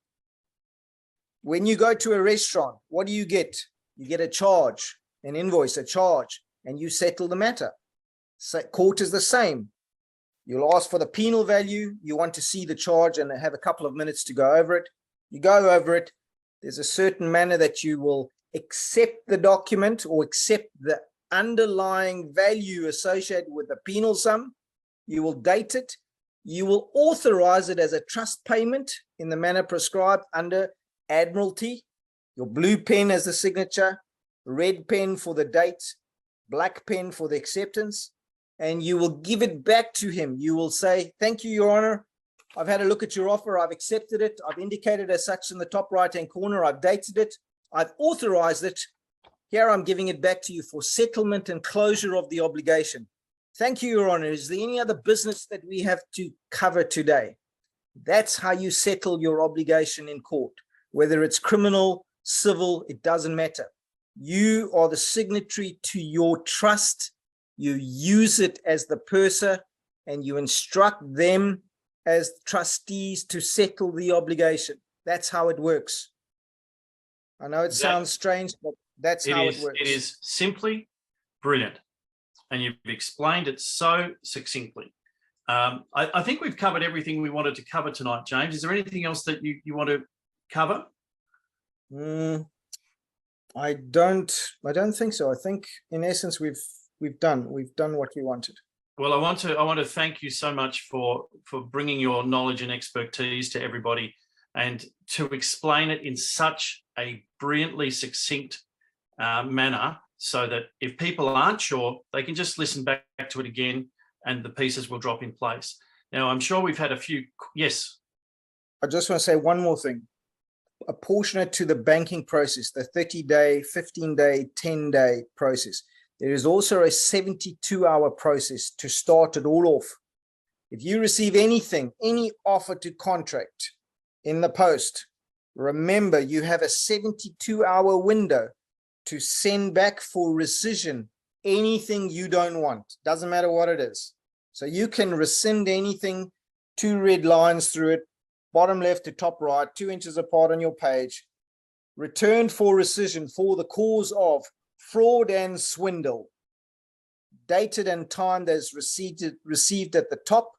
When you go to a restaurant, what do you get? You get a charge, an invoice, a charge, and you settle the matter. So court is the same. You'll ask for the penal value. You want to see the charge and have a couple of minutes to go over it. You go over it. There's a certain manner that you will accept the document or accept the underlying value associated with the penal sum. You will date it. You will authorize it as a trust payment in the manner prescribed under Admiralty. Your blue pen as the signature, red pen for the date, black pen for the acceptance, and you will give it back to him. You will say, thank you, Your Honor. I've had a look at your offer. I've accepted it. I've indicated as such in the top right-hand corner. I've dated it. I've authorized it. Here I'm giving it back to you for settlement and closure of the obligation. Thank you, Your Honor. Is there any other business that we have to cover today? That's how you settle your obligation in court. Whether it's criminal, civil, it doesn't matter. You are the signatory to your trust. You use it as the purser, and you instruct them as trustees to settle the obligation. That's how it works. I know it sounds strange, but that's how it works. It is simply brilliant. And you've explained it so succinctly. I think we've covered everything we wanted to cover tonight, James. Is there anything else that you want to cover? I don't think so. I think in essence we've done what we wanted. Well, I want to thank you so much for bringing your knowledge and expertise to everybody, and to explain it in such a brilliantly succinct manner, so that if people aren't sure, they can just listen back to it again and the pieces will drop in place. Now, I'm sure we've had a few. Yes. I just want to say one more thing. Apportionate to the banking process, the 30-day, 15-day, 10-day process. There is also a 72-hour process to start it all off. If you receive anything, any offer to contract in the post, remember you have a 72-hour window to send back for rescission anything you don't want. Doesn't matter what it is. So you can rescind anything, 2 red lines through it, bottom left to top right, 2 inches apart on your page. Returned for rescission for the cause of fraud and swindle. Dated and timed as received at the top.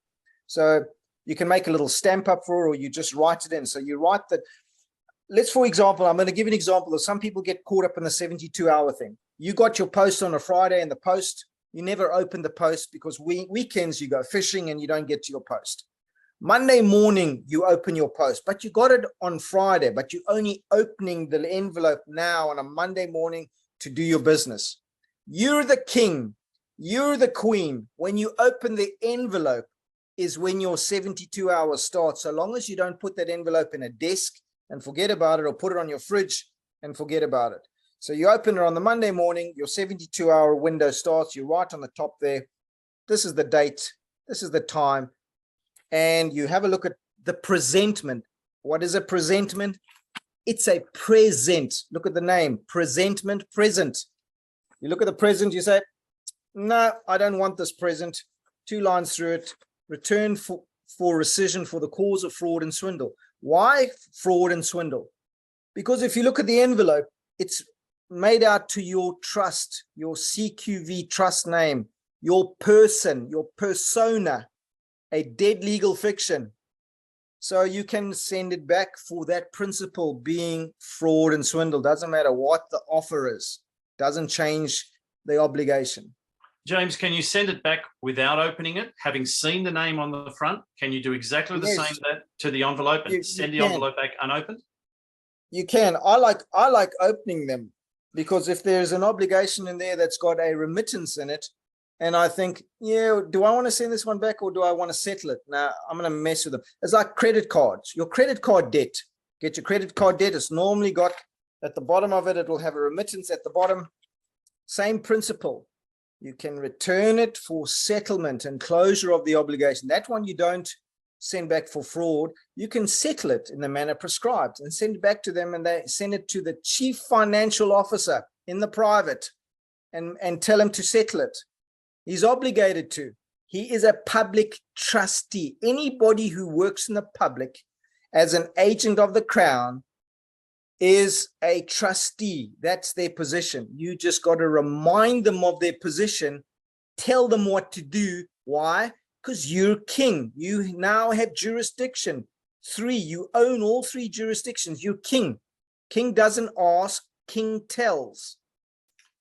So you can make a little stamp up for it, or you just write it in. So you write that. Let's, for example, I'm going to give an example of some people get caught up in the 72-hour thing. You got your post on a Friday in the post. You never open the post because weekends you go fishing and you don't get to your post. Monday morning, you open your post, but you got it on Friday, but you're only opening the envelope now on a Monday morning to do your business. You're the king. You're the queen. When you open the envelope is when your 72 hours starts. So long as you don't put that envelope in a desk and forget about it, or put it on your fridge and forget about it. So you open it on the Monday morning, your 72-hour window starts. You write on the top there, this is the date, this is the time, and you have a look at the presentment. What is a presentment? It's a present. Look at the name, presentment, present. You look at the present, you say, no, I don't want this present. 2 lines through it. Return for rescission for the cause of fraud and swindle. Why fraud and swindle? Because if you look at the envelope, it's made out to your trust, your CQV trust name, your person, your persona, a dead legal fiction. So you can send it back for that principle being fraud and swindle. Doesn't matter what the offer is. Doesn't change the obligation. James, can you send it back without opening it? Having seen the name on the front, can you do exactly the Yes. same that to the envelope and You send the can. envelope back unopened? You can. I like opening them, because if there's an obligation in there that's got a remittance in it, and I think, yeah, do I want to send this one back or do I want to settle it? Now I'm going to mess with them. It's like credit cards. Your credit card debt. Get your credit card debt. It's normally got at the bottom of it. It will have a remittance at the bottom. Same principle. You can return it for settlement and closure of the obligation. That one you don't send back for fraud. You can settle it in the manner prescribed and send it back to them, and they send it to the chief financial officer in the private and tell him to settle it. He's obligated to. He is a public trustee. Anybody who works in the public as an agent of the Crown is a trustee. That's their position. You just got to remind them of their position, tell them what to do. Why? Because you're king. You now have jurisdiction. 3, you own all 3 jurisdictions. You're king. King doesn't ask, king tells.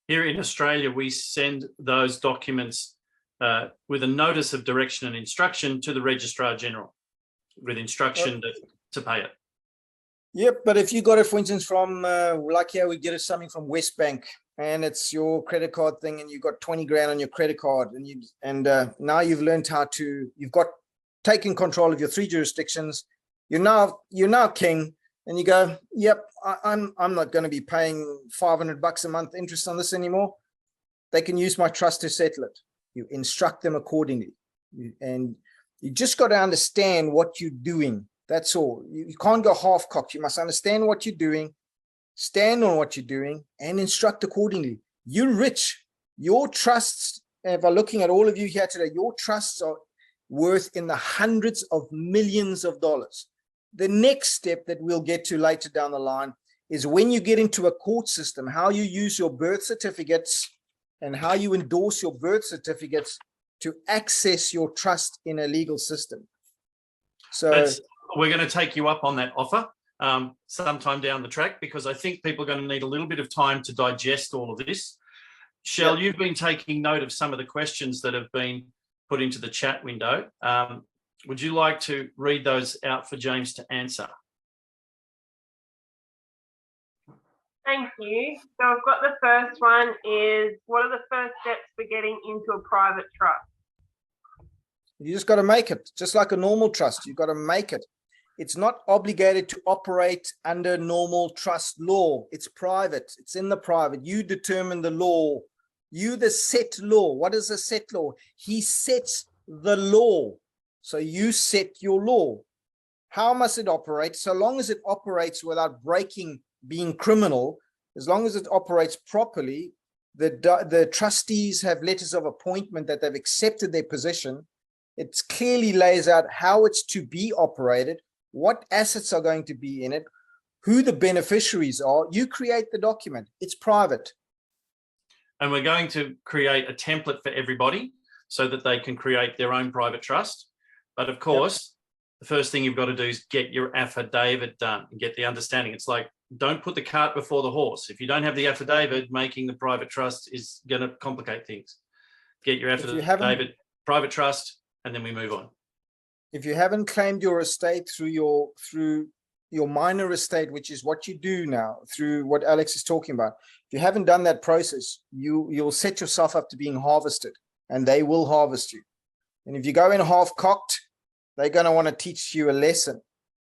Here in Australia, we send those documents with a notice of direction and instruction to the Registrar General with instruction to pay it. Yep, but if you got it, for instance, from like here, we get it something from Westbank, and it's your credit card thing, and you got 20 grand on your credit card, and now you've learned how to, you've got taken control of your 3 jurisdictions. You're now king, and you go, yep, I'm not going to be paying $500 a month interest on this anymore. They can use my trust to settle it. You instruct them accordingly, and you just got to understand what you're doing. That's all. You can't go half-cocked. You must understand what you're doing, stand on what you're doing, and instruct accordingly. You're rich. Your trusts, if I'm looking at all of you here today, your trusts are worth in the hundreds of millions of dollars. The next step that we'll get to later down the line is when you get into a court system, how you use your birth certificates and how you endorse your birth certificates to access your trust in a legal system. So we're going to take you up on that offer sometime down the track, because I think people are going to need a little bit of time to digest all of this. Shell, you've been taking note of some of the questions that have been put into the chat window. Would you like to read those out for James to answer? Thank you. So I've got the first one is, what are the first steps for getting into a private trust? you just got to make it, just like a normal trust. You've got to make it. It's not obligated to operate under normal trust law. It's private. It's in the private. You determine the law. You the set law. What is a set law? He sets the law. So you set your law. How must it operate? So long as it operates without breaking, being criminal, as long as it operates properly, the trustees have letters of appointment that they've accepted their position. It clearly lays out how it's to be operated, what assets are going to be in it, who the beneficiaries are. You create the document. It's private. And we're going to create a template for everybody so that they can create their own private trust. But of course, the first thing you've got to do is get your affidavit done and get the understanding. It's like, don't put the cart before the horse. If you don't have the affidavit, making the private trust is going to complicate things. Get your affidavit, private trust, and then we move on. If you haven't claimed your estate through your minor estate, which is what you do now through what Alex is talking about, if you haven't done that process, you'll set yourself up to being harvested, and they will harvest you. And if you go in half-cocked, they're going to want to teach you a lesson.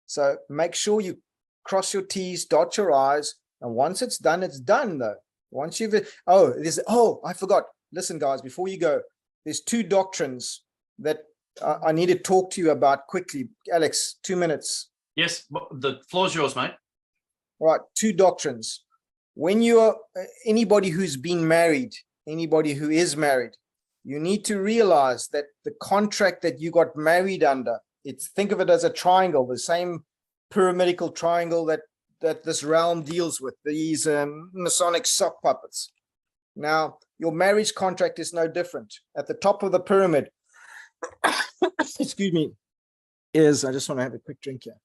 So make sure you cross your T's, dot your I's, and once it's done, though. Once you've, I forgot. Listen, guys, before you go, there's 2 doctrines that I need to talk to you about quickly. Alex, 2 minutes. Yes, the floor's yours, mate. Right, two doctrines. When you are anybody who's been married, anybody who is married, you need to realize that the contract that you got married under, think of it as a triangle, the same pyramidical triangle that this realm deals with, these Masonic sock puppets. Now, your marriage contract is no different. At the top of the pyramid, excuse me, I just want to have a quick drink here.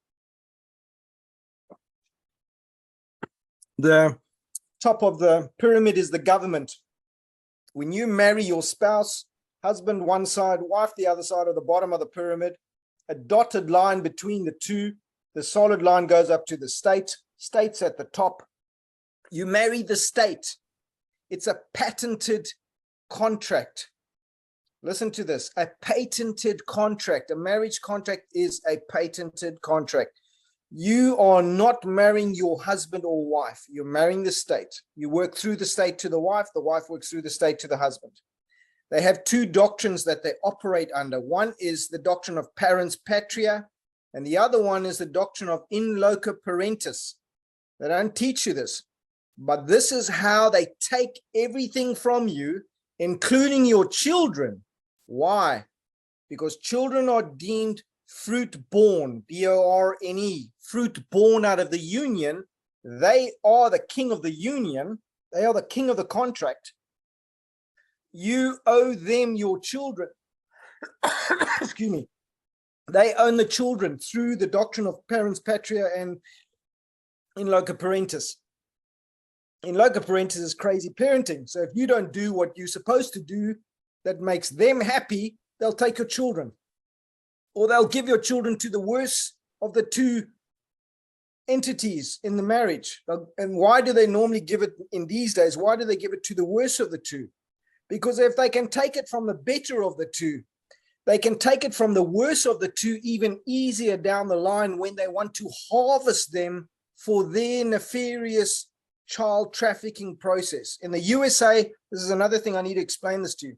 The top of the pyramid is the government. When you marry your spouse, husband one side, wife the other side of the bottom of the pyramid, a dotted line between the two, the solid line goes up to the state, state's at the top. You marry the state. It's a patented contract. Listen to this, a patented contract. A marriage contract is a patented contract. You are not marrying your husband or wife. You're marrying the state. You work through the state to the wife works through the state to the husband. They have two doctrines that they operate under. One is the doctrine of parens patria, and the other one is the doctrine of in loco parentis. They don't teach you this, but this is how they take everything from you, including your children. Why? Because children are deemed fruit born, B-O-R-N-E, fruit born out of the union. They are the king of the union. They are the king of the contract. You owe them your children. Excuse me. They own the children through the doctrine of parens patria and in loco parentis. In loco parentis is crazy parenting. So if you don't do what you're supposed to do that makes them happy, they'll take your children. Or they'll give your children to the worst of the two entities in the marriage. And why do they normally give it in these days? Why do they give it to the worst of the two? Because if they can take it from the better of the two, they can take it from the worst of the two even easier down the line when they want to harvest them for their nefarious child trafficking process. In the USA, this is another thing I need to explain this to you.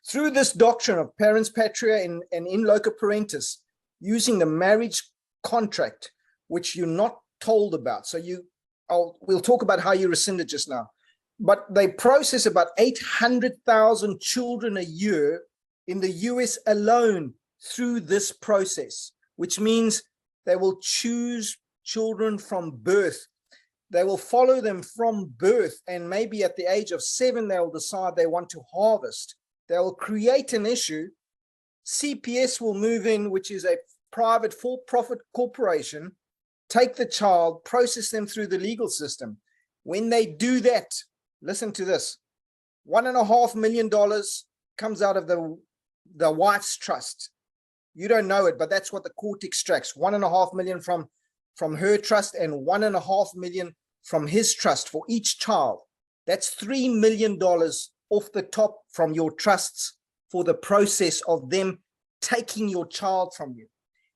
Through this doctrine of parens patria and in loco parentis, using the marriage contract, which you're not told about. So we'll talk about how you rescinded just now. But they process about 800,000 children a year in the US alone through this process, which means they will choose children from birth. They will follow them from birth, and maybe at the age of 7, they'll decide they want to harvest. They will create an issue. CPS will move in, which is a private for-profit corporation, take the child, process them through the legal system. When they do that, listen to this, $1.5 million comes out of the wife's trust. You don't know it, but that's what the court extracts. $1.5 million from her trust and $1.5 million from his trust for each child. That's $3 million off the top from your trusts for the process of them taking your child from you.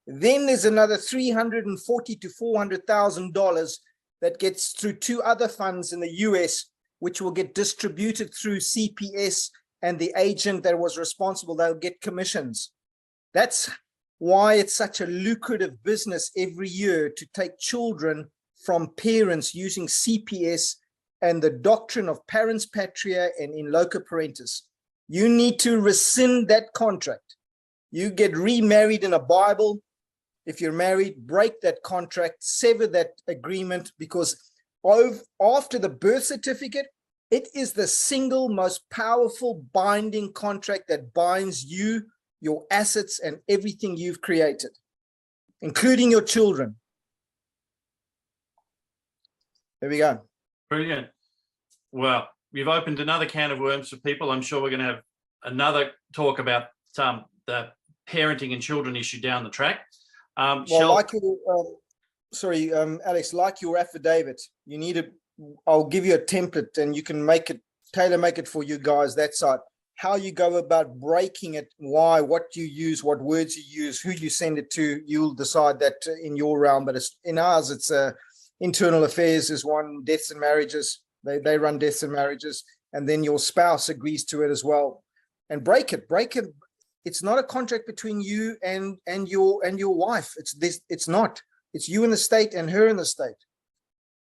Then there's another $340,000 to $400,000 that gets through two other funds in the US, which will get distributed through CPS and the agent that was responsible. They'll get commissions. That's why it's such a lucrative business every year to take children from parents using CPS and the doctrine of parens patria and in loco parentis. You need to rescind that contract. You get remarried in a Bible. If you're married, break that contract, sever that agreement, because after the birth certificate, it is the single most powerful binding contract that binds you, your assets, and everything you've created, including your children. There we go. Brilliant. Well, you've opened another can of worms for people. I'm sure we're going to have another talk about the parenting and children issue down the track. Well, like your, Alex, like your affidavit, you need I'll give you a template and you can tailor make it for you guys, that side. How you go about breaking it, why, what you use, what words you use, who you send it to, you'll decide that in your realm. But in ours, it's internal affairs is one, deaths and marriages. They run deaths and marriages, and then your spouse agrees to it as well. And break it. It's not a contract between you and your wife. It's not. It's you in the state and her in the state.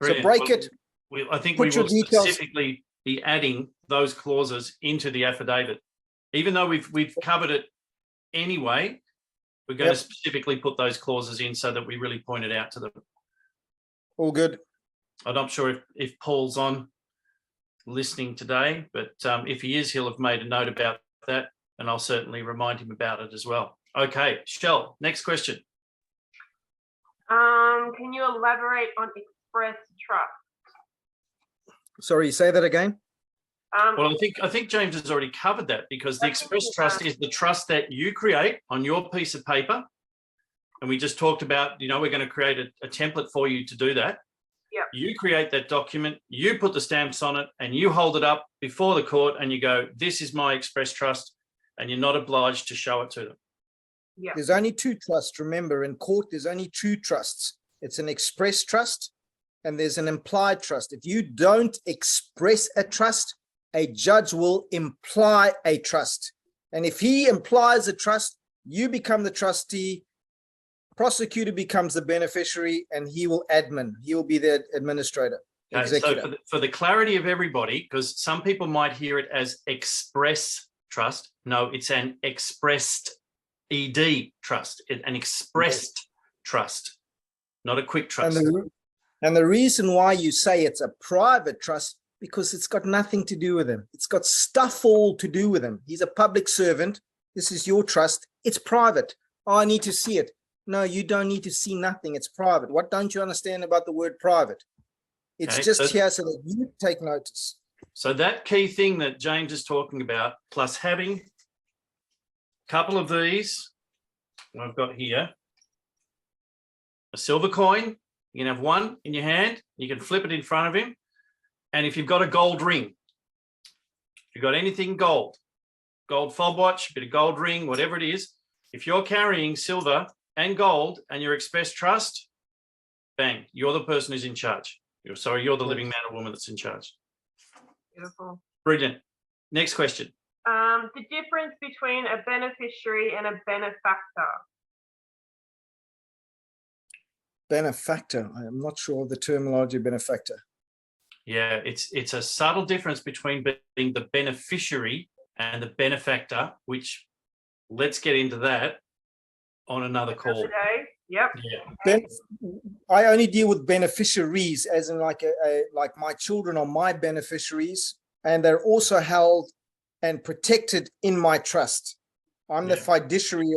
So Brilliant. break Well, it. I think Put we your will details- specifically be adding those clauses into the affidavit. Even though we've covered it anyway, we're going Yep. to specifically put those clauses in so that we really point it out to them. All good. I'm not sure if Paul's on listening today, but if he is, he'll have made a note about that, and I'll certainly remind him about it as well. Okay, Shell, next question. Can you elaborate on express trust? Sorry, say that again. Well, I think James has already covered that, because the express trust is the trust that you create on your piece of paper. And we just talked about, we're going to create a template for you to do that. Yep. You create that document, you put the stamps on it, and you hold it up before the court and you go, this is my express trust, and you're not obliged to show it to them. Yeah. There's only two trusts. Remember, in court, there's only two trusts. It's an express trust and there's an implied trust. If you don't express a trust, a judge will imply a trust. And if he implies a trust, you become the trustee, prosecutor becomes the beneficiary, and he will He will be the administrator, Okay, so executor. for the clarity of everybody, because some people might hear it as express trust. No, it's an expressed ED trust, an expressed trust, not a quick trust. And the reason why you say it's a private trust, because it's got nothing to do with him. It's got stuff all to do with him. He's a public servant. This is your trust. It's private. Oh, I need to see it. No, you don't need to see nothing. It's private. What don't you understand about the word private? It's Okay, just so- here so that you take notice. So that key thing that James is talking about, plus having a couple of these, I've got here, a silver coin, you can have one in your hand, you can flip it in front of him. And if you've got a gold ring, if you've got anything gold fob watch, bit of gold ring, whatever it is, if you're carrying silver and gold and your express trust, bang, you're the person who's in charge. You're the living man or woman that's in charge. Beautiful. Brilliant. Next question. The difference between a beneficiary and a benefactor. Benefactor. I am not sure of the terminology benefactor. Yeah, it's a subtle difference between being the beneficiary and the benefactor, which let's get into that on another call. Another day. Yep. Yeah. I only deal with beneficiaries, as in like like my children are my beneficiaries, and they're also held and protected in my trust. I'm the Yeah. fiduciary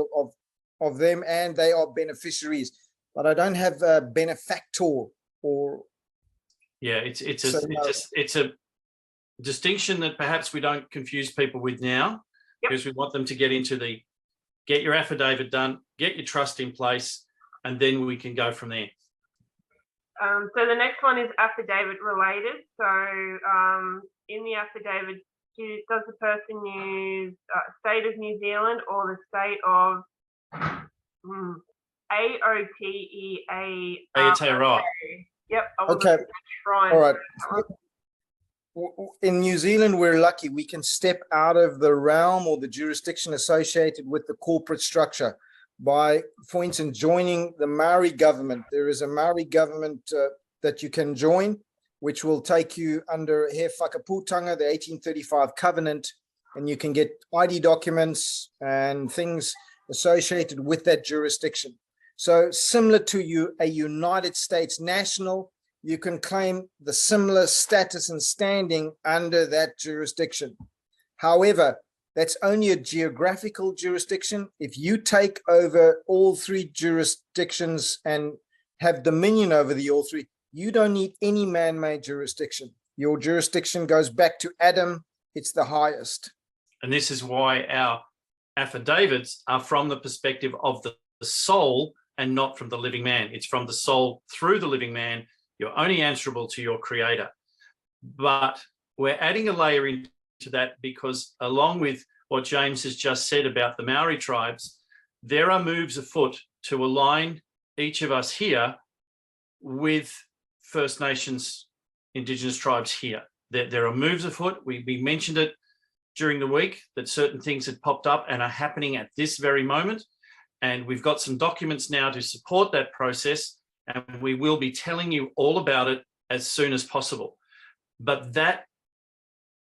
of them, and they are beneficiaries. But I don't have a benefactor or. Yeah, it's So, a distinction that perhaps we don't confuse people with now, Yep. because we want them to get your affidavit done, get your trust in place, and then we can go from there. So the next one is affidavit related. So in the affidavit, does the person use state of New Zealand or the state of AOTEA? Aotearoa. Yep. I was Okay. trying. All right. In New Zealand, we're lucky. We can step out of the realm or the jurisdiction associated with the corporate structure by, for instance, joining the Maori government. There is a Maori government that you can join, which will take you under He Whakaputanga, the 1835 covenant, and you can get ID documents and things associated with that jurisdiction. So similar to a United States national, you can claim the similar status and standing under that jurisdiction. However, that's only a geographical jurisdiction. If you take over all three jurisdictions and have dominion over the all three, you don't need any man-made jurisdiction. Your jurisdiction goes back to Adam. It's the highest. And this is why our affidavits are from the perspective of the soul and not from the living man. It's from the soul through the living man. You're only answerable to your creator. But we're adding a layer into that because along with what James has just said about the Maori tribes, there are moves afoot to align each of us here with First Nations Indigenous tribes here. There are moves afoot. We mentioned it during the week that certain things had popped up and are happening at this very moment. And we've got some documents now to support that process, and we will be telling you all about it as soon as possible. But that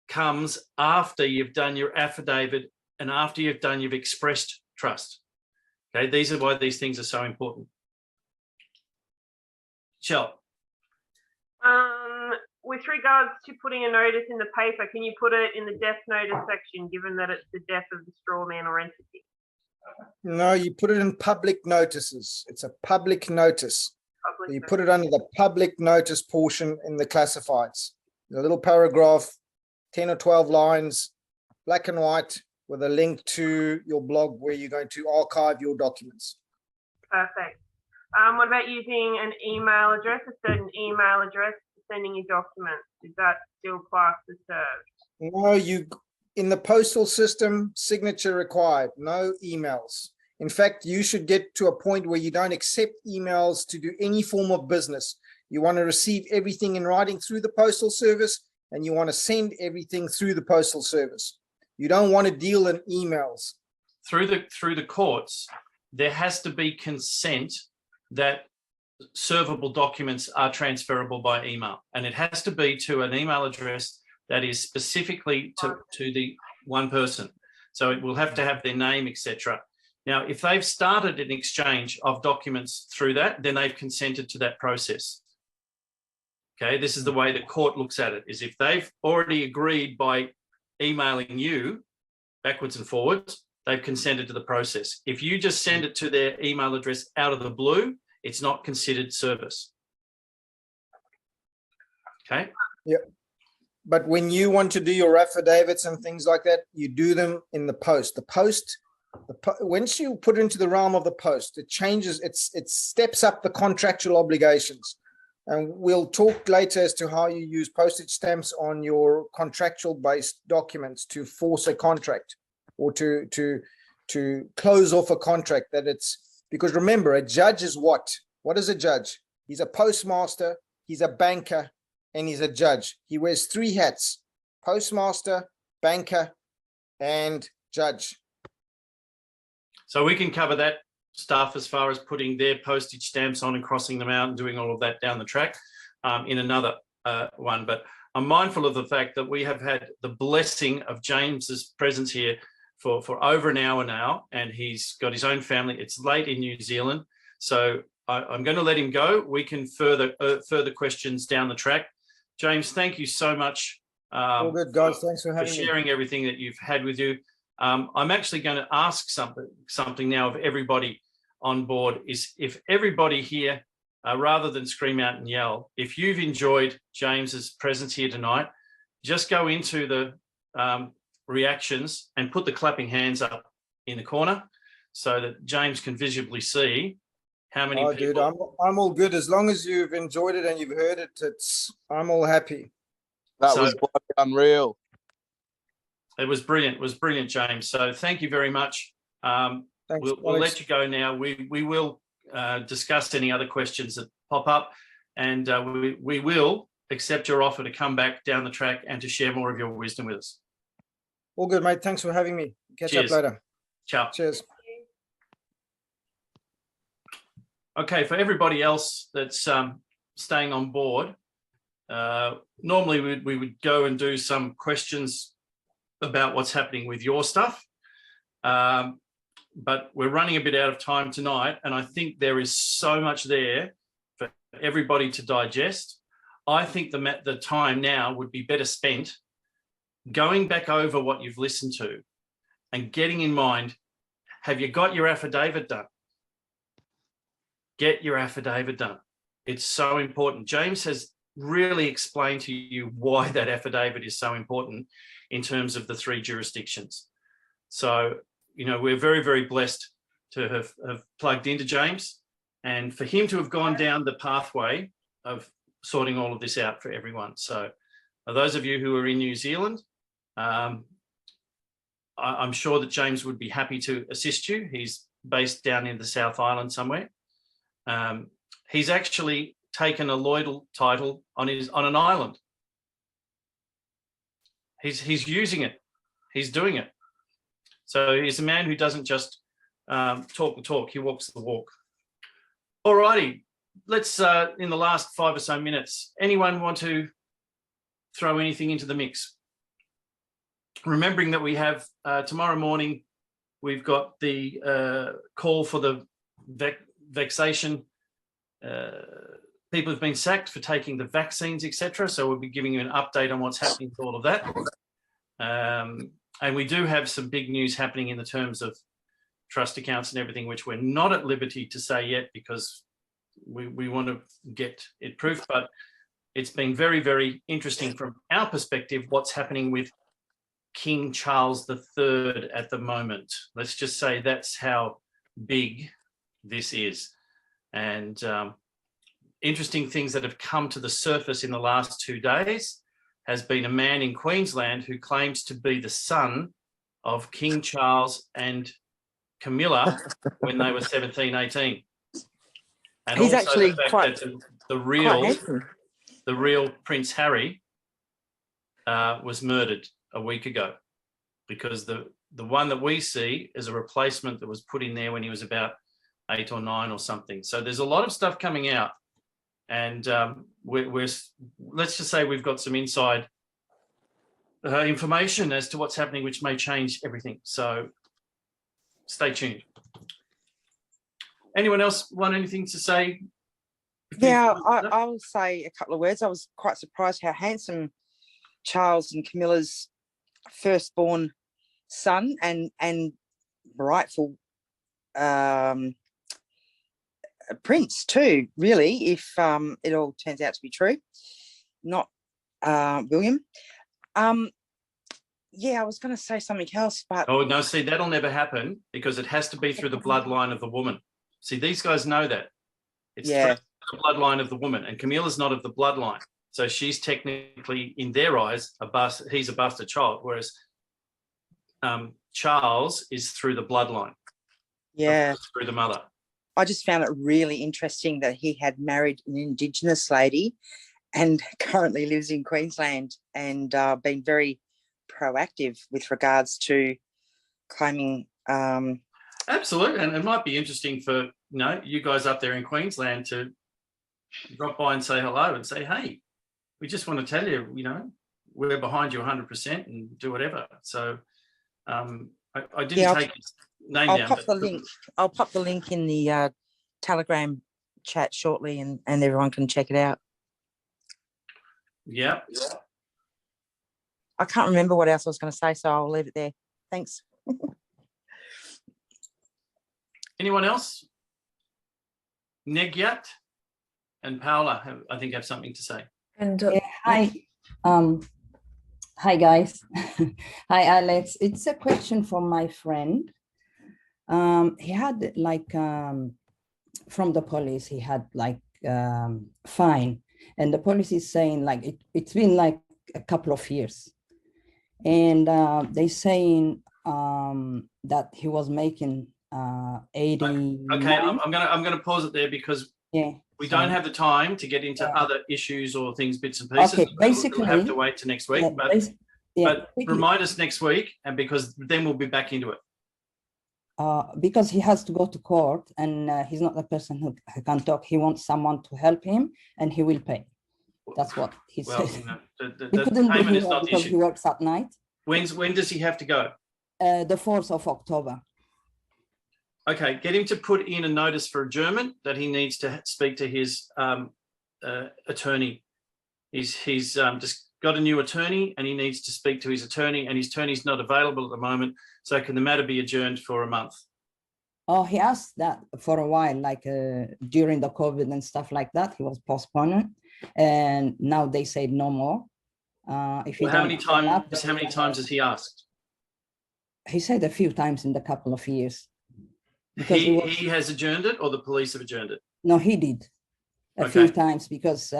comes after you've done your affidavit and after you've expressed trust. Okay, these are why these things are so important. Shell. With regards to putting a notice in the paper, can you put it in the death notice section, given that it's the death of the straw man or entity? No, you put it in public notices. It's a public notice. You put it under the public notice portion in the classifieds. A little paragraph, 10 or 12 lines, black and white, with a link to your blog where you're going to archive your documents. Perfect. What about using an email address, a certain email address for sending your documents? Is that still classed as served? No, in the postal system, signature required, no emails. In fact, you should get to a point where you don't accept emails to do any form of business. You want to receive everything in writing through the postal service, and you want to send everything through the postal service. You don't want to deal in emails. Through the courts, there has to be consent that servable documents are transferable by email, and it has to be to an email address that is specifically to the one person. So it will have to have their name, etc. Now, if they've started an exchange of documents through that, then they've consented to that process. Okay, this is the way the court looks at it, is if they've already agreed by emailing you backwards and forwards, they've consented to the process. If you just send it to their email address out of the blue, it's not considered service. Okay? Yeah. But when you want to do your affidavits and things like that, you do them in the post. Once you put it into the realm of the post, it changes, it steps up the contractual obligations. And we'll talk later as to how you use postage stamps on your contractual based documents to force a contract or to close off a contract. Because remember, a judge is what? What is a judge? He's a postmaster, he's a banker, and he's a judge. He wears 3 hats: postmaster, banker, and judge. So we can cover that stuff as far as putting their postage stamps on and crossing them out and doing all of that down the track in another one. But I'm mindful of the fact that we have had the blessing of James's presence here for over an hour now, and he's got his own family. It's late in New Zealand, so I'm going to let him go. We can further questions down the track. James, thank you so much. All good, guys. Thanks for having me. Sharing everything that you've had with you. I'm actually going to ask something now of everybody on board, is if everybody here, rather than scream out and yell, if you've enjoyed James's presence here tonight, just go into the reactions and put the clapping hands up in the corner so that James can visibly see how many people. Dude, I'm all good. As long as you've enjoyed it and you've heard it, I'm all happy. That was unreal. It was brilliant. It was brilliant, James. So thank you very much. Thanks, we'll let you go now. We will discuss any other questions that pop up, and we will accept your offer to come back down the track and to share more of your wisdom with us. All good, mate. Thanks for having me. Catch Cheers. up later. Ciao. Cheers. Okay, for everybody else that's staying on board, normally we would go and do some questions about what's happening with your stuff. But we're running a bit out of time tonight, and I think there is so much there for everybody to digest. I think the time now would be better spent going back over what you've listened to and getting in mind, have you got your affidavit done? Get your affidavit done. It's so important. James has really explained to you why that affidavit is so important in terms of the 3 jurisdictions. So, we're very, very blessed to have plugged into James, and for him to have gone down the pathway of sorting all of this out for everyone. So those of you who are in New Zealand, I'm sure that James would be happy to assist you. He's based down in the South Island somewhere. He's actually taken a Lloydal title on an island. He's using it. He's doing it. So he's a man who doesn't just talk the talk, he walks the walk. All righty, let's, in the last 5 or so minutes, anyone want to throw anything into the mix? Remembering that we have tomorrow morning, we've got the call for the vexation. People have been sacked for taking the vaccines, etc. So we'll be giving you an update on what's happening with all of that. And we do have some big news happening in the terms of trust accounts and everything, which we're not at liberty to say yet because we want to get it proof. But it's been very, very interesting from our perspective what's happening with King Charles III at the moment. Let's just say that's how big this is. And interesting things that have come to the surface in the last 2 days has been a man in Queensland who claims to be the son of King Charles and Camilla when they were 17, 18. And He's also actually the fact quite- that the Quite real Prince Harry was murdered a week ago, because the one that we see is a replacement that was put in there when he was about 8 or 9 or something. So there's a lot of stuff coming out, and let's just say we've got some inside information as to what's happening, which may change everything. So stay tuned. Anyone else want anything to say? Yeah, I'll say a couple of words. I was quite surprised how handsome Charles and Camilla's firstborn son and rightful prince too, really, if it all turns out to be true, not William. Yeah, I was going to say something else, but Oh, no, see, that'll never happen because it has to be through the bloodline of the woman. See, these guys know that. It's Yeah. through the bloodline of the woman, and Camilla's not of the bloodline. So she's technically, in their eyes, he's a bastard child, whereas Charles is through the bloodline. yeah, Through the mother. I just found it really interesting that he had married an Indigenous lady and currently lives in Queensland and been very proactive with regards to claiming. Absolutely, and it might be interesting for you guys up there in Queensland to drop by and say hello and say, hey, we just want to tell you, we're behind you 100% and do whatever. So I didn't take his name I'll down. pop the link. I'll pop the link in the Telegram chat shortly, and everyone can check it out. Yeah. I can't remember what else I was going to say, so I'll leave it there. Thanks. Anyone else? Nagyat and Paola, I think, have something to say. And Hi. Hi, guys. Hi, Alex. It's a question from my friend. He had from the police, he had fine. And the police is saying it's been like a couple of years. And they saying that he was making 80. Okay, I'm gonna pause it there because we don't have the time to get into other issues or things, bits and pieces. Okay, basically, we'll have to wait to next week. But remind us next week, and because then we'll be back into it. Because he has to go to court, and he's not the person who can talk. He wants someone to help him, and he will pay. That's what he said. The payment is not the because issue. he works at night. When does he have to go? The 4th of October. Okay, get him to put in a notice for adjournment that he needs to speak to his attorney. He's just got a new attorney and he needs to speak to his attorney, and his attorney's not available at the moment. So can the matter be adjourned for a month? Oh, he asked that for a while, during the COVID and stuff like that. He was postponing, and now they said no more. How many times has he asked? He said a few times in the couple of years. He has adjourned it, or the police have adjourned it? No, he did a few times because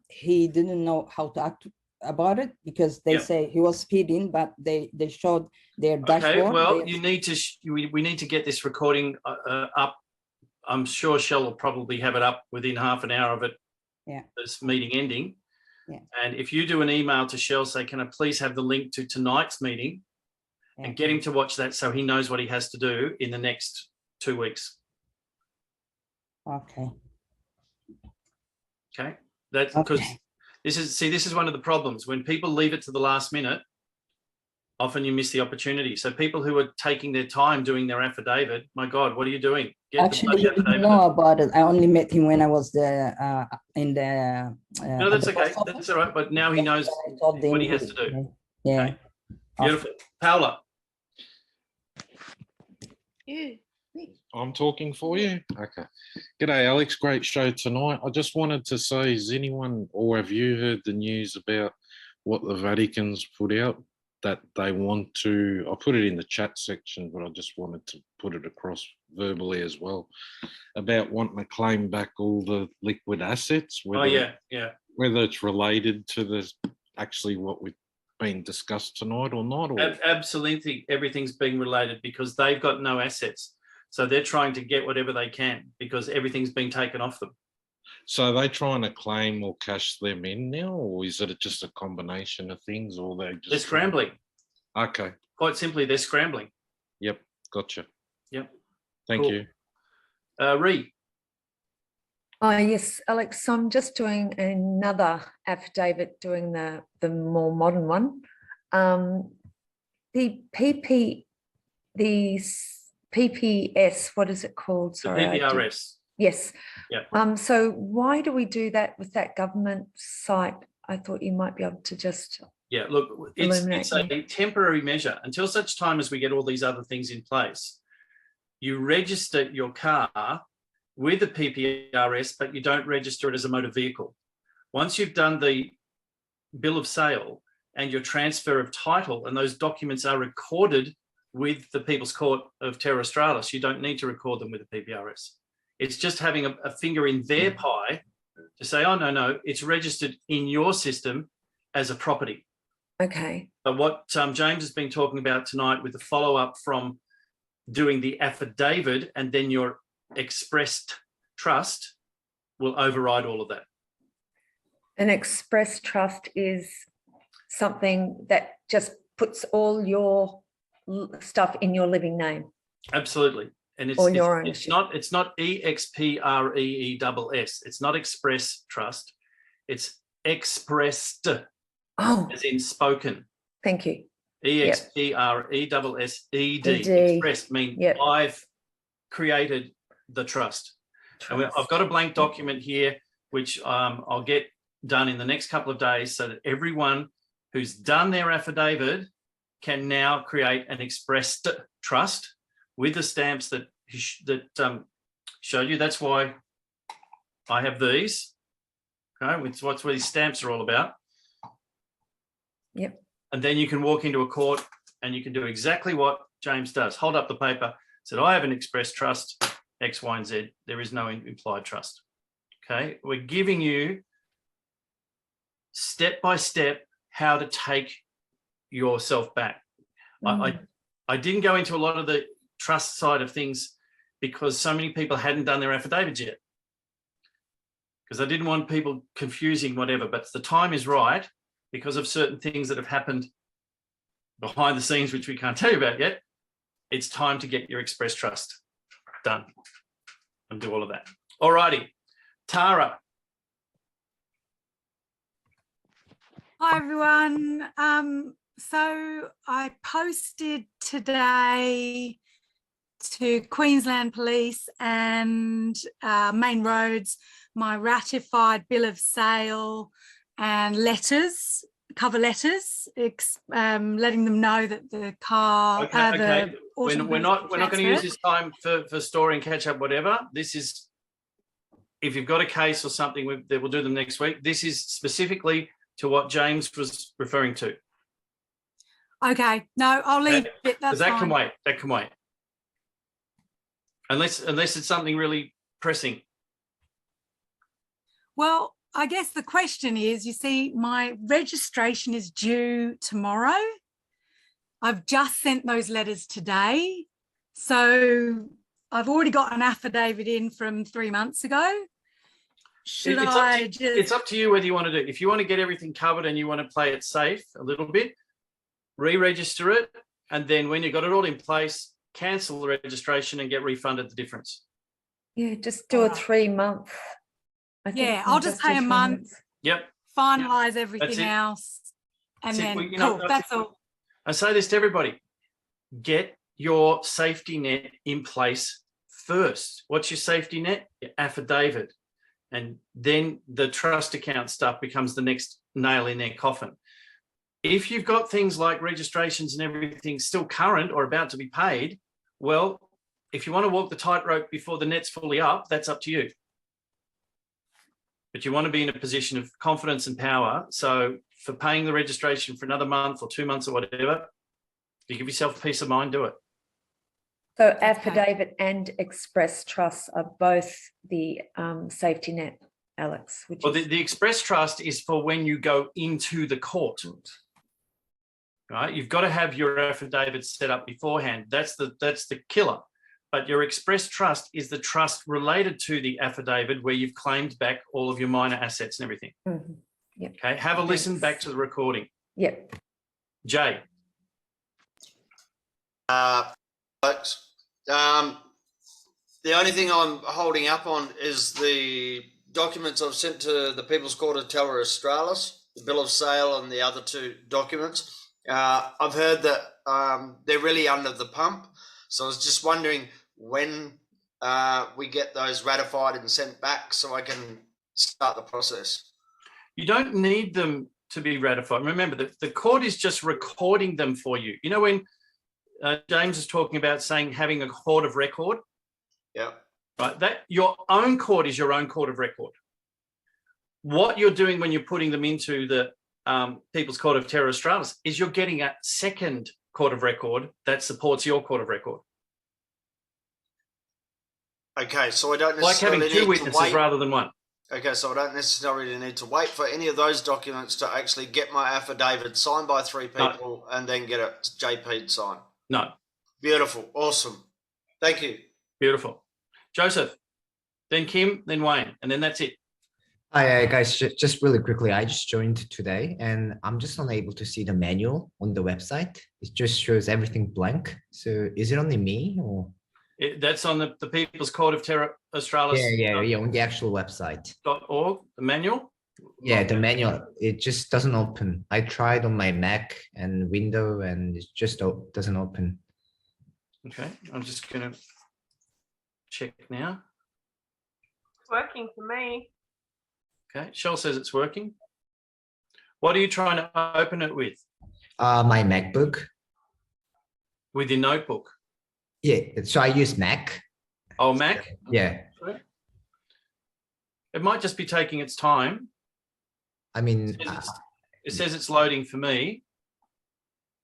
he didn't know how to act about it, because they say he was speeding, but they showed their dashboard. Okay, well, we need to get this recording up. I'm sure Shell will probably have it up within half an hour of it. Yeah. This meeting ending. Yeah. And if you do an email to Shell, say, can I please have the link to tonight's meeting? and get him to watch that so he knows what he has to do in the next 2 weeks. Okay. Okay. That's because Okay. this is one of the problems. When people leave it to the last minute, often you miss the opportunity. So people who are taking their time doing their affidavit, my God, what are you doing? Get Actually, the he didn't bloody know affidavit. about it. I only met him when I was there in the. No, at that's the okay. post office. That's all right. But now he knows I told him what he has to do. Yeah. Okay. Beautiful. Paola. I'm talking for you? Okay. G'day, Alex. Great show tonight. I just wanted to say, has anyone or have you heard the news about what the Vatican's put out that they want to, I put it in the chat section, but I just wanted to put it across verbally as well, about wanting to claim back all the liquid assets, Oh, yeah. whether it's related to the actually what we've been discussed tonight or not. Or... Absolutely. Everything's being related because they've got no assets. So they're trying to get whatever they can because everything's been taken off them. So are they trying to claim or cash them in now, or is it just a combination of things, or they're just... They're scrambling. Okay. Quite simply, they're scrambling. Yep. Gotcha. Yep. Thank Cool. you. Ree. Yes, Alex, so I'm just doing another affidavit, doing the more modern one. The PPS, what is it called? The Sorry, PPRS. Yes. Yeah. So why do we do that with that government site? I thought you might be able to just... Yeah, look, it's a temporary measure until such time as we get all these other things in place. You register your car with the PPRS, but you don't register it as a motor vehicle. Once you've done the bill of sale and your transfer of title, and those documents are recorded with the People's Court of Terra Australis, you don't need to record them with the PPRS. It's just having a finger in their pie to say, oh, no, it's registered in your system as a property. Okay. But what James has been talking about tonight with the follow-up from doing the affidavit and then your expressed trust will override all of that. An express trust is something that just puts all your stuff in your living name. Absolutely. And it's not EXPREESS. It's not express trust. It's expressed. Oh, as in spoken. Thank you. EXPRESSED. Expressed mean I've created the trust. And I've got a blank document here, which I'll get done in the next couple of days so that everyone who's done their affidavit can now create an expressed trust with the stamps that showed you. That's why I have these. Okay, it's what these stamps are all about. Yep. And then you can walk into a court and you can do exactly what James does. Hold up the paper, said, I have an express trust, X, Y, and Z. There is no implied trust. Okay, we're giving you step by step how to take yourself back. I didn't go into a lot of the trust side of things because so many people hadn't done their affidavits yet. Because I didn't want people confusing whatever, but the time is right because of certain things that have happened behind the scenes, which we can't tell you about yet. It's time to get your express trust done and do all of that. All righty. Tara. Hi, everyone. So I posted today to Queensland Police and Main Roads my ratified bill of sale and letters, cover letters, letting them know that the car. Okay. We're not going to use this time for story and catch up, whatever. This is, if you've got a case or something, we'll do them next week. This is specifically to what James was referring to. Okay. No, I'll leave it. That's that fine. can wait. That can wait. Unless it's something really pressing. Well, I guess the question is, you see, my registration is due tomorrow. I've just sent those letters today. So I've already got an affidavit in from 3 months ago. It's up to you whether you want to do it. If you want to get everything covered and you want to play it safe a little bit, re-register it. And then when you've got it all in place, cancel the registration and get refunded the difference. Yeah, just do a 3-month. I think Yeah, I'll just pay a 3 month, months. Yep. finalise That's everything it. else, and That's it. then Well, you know, cool, that's all. I say this to everybody, get your safety net in place first. What's your safety net? Your affidavit. And then the trust account stuff becomes the next nail in their coffin. If you've got things like registrations and everything still current or about to be paid, well, if you want to walk the tightrope before the net's fully up, that's up to you. But you want to be in a position of confidence and power. So for paying the registration for another month or 2 months or whatever, you give yourself peace of mind, do it. So affidavit and express trust are both the safety net, Alex. Which Well, is, the express trust is for when you go into the court, right? You've got to have your affidavit set up beforehand. That's the killer. But your express trust is the trust related to the affidavit where you've claimed back all of your minor assets and everything. Yep. Okay, have a listen Thanks. back to the recording. Yep. Jay. Folks, the only thing I'm holding up on is the documents I've sent to the People's Court of Terra Australis, the bill of sale and the other 2 documents. I've heard that they're really under the pump. So I was just wondering when we get those ratified and sent back so I can start the process. You don't need them to be ratified. Remember, the court is just recording them for you. You know, when James is talking about saying having a court of record, Yeah. right? That your own court is your own court of record. What you're doing when you're putting them into the People's Court of Terra Australis is you're getting a second court of record that supports your court of record. Okay, so I don't Like having necessarily 2 need to witnesses wait. rather than 1. Okay, so I don't necessarily need to wait for any of those documents to actually get my affidavit signed by 3 people and then get it JP'd signed. No. Beautiful, awesome. Thank you. Beautiful. Joseph, then Kim, then Wayne, and then that's it. Hi guys, just really quickly, I just joined today and I'm just unable to see the manual on the website. It just shows everything blank. So is it only me or? That's on the People's Court of Terra Australis. Yeah, on the actual website. .org, the manual? Yeah, the manual, it just doesn't open. I tried on my Mac and window and it just doesn't open. Okay, I'm just going to check now. It's working for me. Okay, Shell says it's working. What are you trying to open it with? My MacBook. With your notebook? Yeah, so I use Mac. Oh, Mac? Yeah. It might just be taking its time. I mean, it says it's loading for me.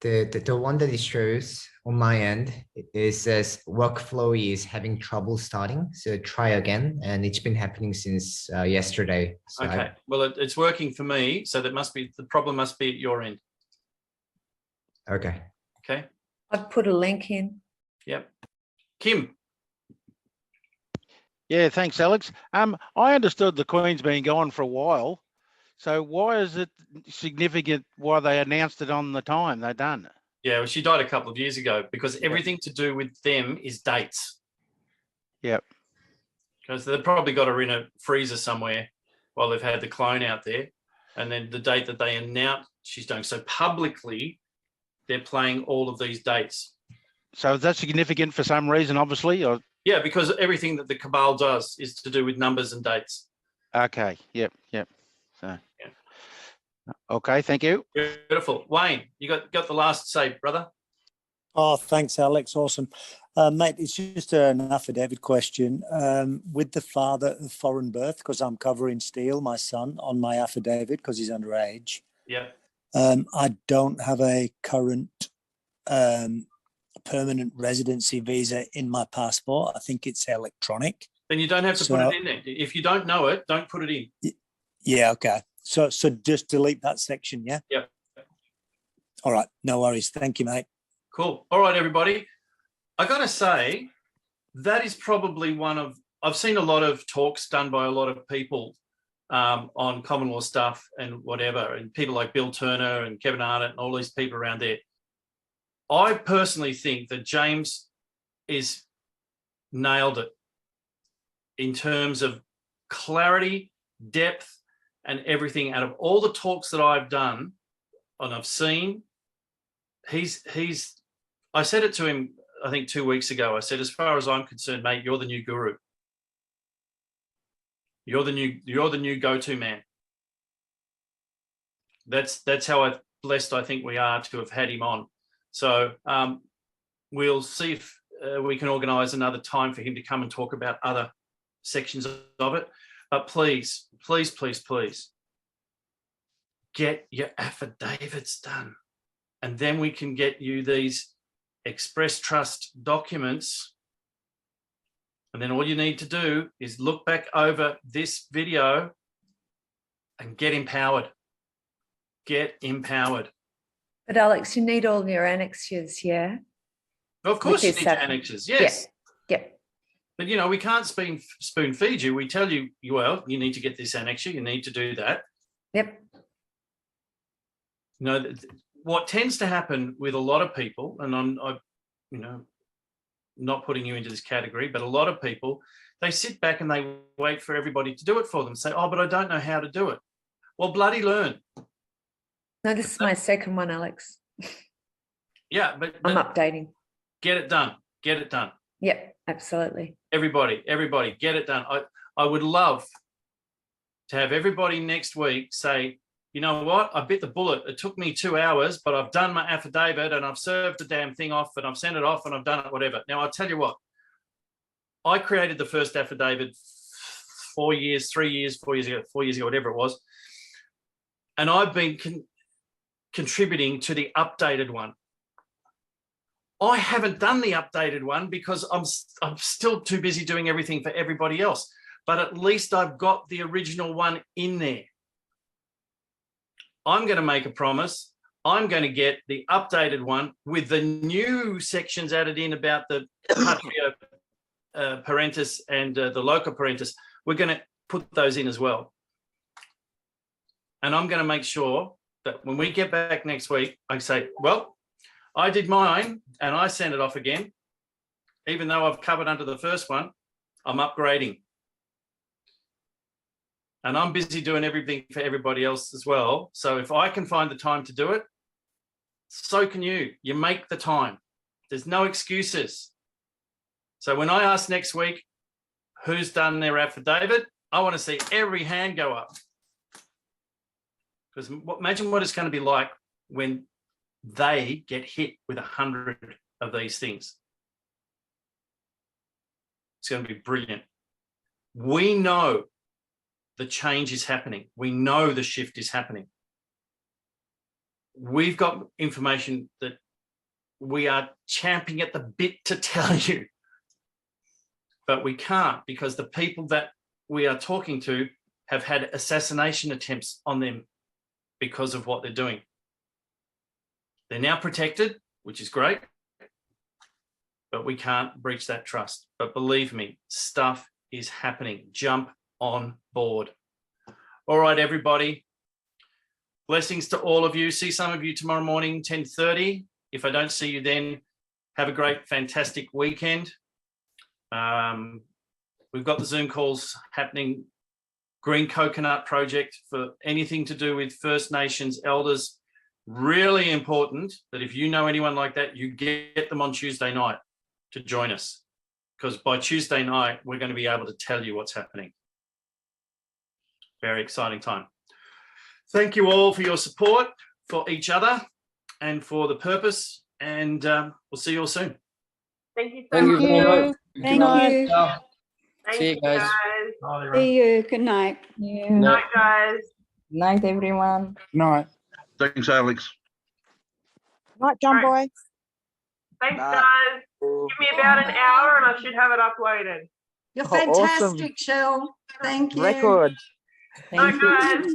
The one that it shows on my end, it says workflow is having trouble starting. So try again. And it's been happening since yesterday. So Okay, well, it's working for me. So that must be, the problem must be at your end. Okay. Okay. I've put a link in. Yep. Kim. Yeah, thanks, Alex. I understood the Queen's been gone for a while. So why is it significant why they announced it on the time they done? Yeah, well, she died a couple of years ago because everything to do with them is dates. Yep. Because they've probably got her in a freezer somewhere while they've had the clone out there. And then the date that they announced she's doing. So publicly, they're playing all of these dates. So is that significant for some reason, obviously? Or? Yeah, because everything that the cabal does is to do with numbers and dates. Okay, yep. So, yeah. Okay, thank you. Beautiful. Wayne, you got the last say, brother. Oh, thanks, Alex. Awesome. Mate, it's just an affidavit question. With the father of foreign birth, because I'm covering Steele, my son, on my affidavit because he's underage. Yeah. I don't have a current permanent residency visa in my passport. I think it's electronic. Then you don't have to put it in there. If you don't know it, don't put it in. Yeah, okay. So just delete that section, yeah? Yep. All right, no worries. Thank you, mate. Cool. All right, everybody. I got to say, that is probably I've seen a lot of talks done by a lot of people on common law stuff and whatever, and people like Bill Turner and Kevin Arnott and all these people around there. I personally think that James is nailed it in terms of clarity, depth, and everything. Out of all the talks that I've done and I've seen, I said it to him, I think 2 weeks ago. I said, as far as I'm concerned, mate, you're the new guru. You're the new go-to man. That's how blessed I think we are to have had him on. So we'll see if we can organise another time for him to come and talk about other sections of it. But please, please, please, please, get your affidavits done. And then we can get you these express trust documents. And then all you need to do is look back over this video and get empowered. Get empowered. But Alex, you need all your annexures, yeah? Of course you need your annexes, yes. Yeah. But, you know, we can't spoon feed you. We tell you, well, you need to get this annexure, you need to do that. Yep. You know, what tends to happen with a lot of people, and I'm not putting you into this category, but a lot of people, they sit back and they wait for everybody to do it for them. Say, oh, but I don't know how to do it. Well, bloody learn. No, this is my second one, Alex. Yeah, but I'm updating. Get it done. Get it done. Yep, absolutely. Everybody, get it done. I would love to have everybody next week say, you know what, I bit the bullet. It took me 2 hours, but I've done my affidavit and I've served the damn thing off and I've sent it off and I've done it, whatever. Now, I'll tell you what, I created the first affidavit 4 years ago, whatever it was. And I've been contributing to the updated one. I haven't done the updated one because I'm still too busy doing everything for everybody else. But at least I've got the original one in there. I'm going to make a promise. I'm going to get the updated one with the new sections added in about the patria parentis and the loca parentis. We're going to put those in as well. And I'm going to make sure that when we get back next week, I say, well, I did mine and I sent it off again. Even though I've covered under the first one, I'm upgrading. And I'm busy doing everything for everybody else as well. So if I can find the time to do it, so can you. You make the time. There's no excuses. So when I ask next week, who's done their affidavit, I want to see every hand go up. Because imagine what it's going to be like when they get hit with 100 of these things. It's going to be brilliant. We know the change is happening. We know the shift is happening. We've got information that we are champing at the bit to tell you, but we can't because the people that we are talking to have had assassination attempts on them because of what they're doing. They're now protected, which is great, but we can't breach that trust. But believe me, stuff is happening. Jump on board. All right, everybody. Blessings to all of you. See some of you tomorrow morning, 10:30. If I don't see you then, have a great, fantastic weekend. We've got the Zoom calls happening. Green Coconut Project for anything to do with First Nations elders. Really important that if you know anyone like that, you get them on Tuesday night to join us. Because by Tuesday night, we're going to be able to tell you what's happening. Very exciting time. Thank you all for your support for each other and for the purpose. And we'll see you all soon. Thank you so Thank much. you. Thank you. Thank See you guys. See you. Good night. Good night, guys. Night, everyone. Night. Thanks, Alex. Right, John Boy. Thanks, guys. Give me about an hour and I should have it uploaded. You're Oh, awesome. fantastic, Shell. Thank you. Record. Bye, guys.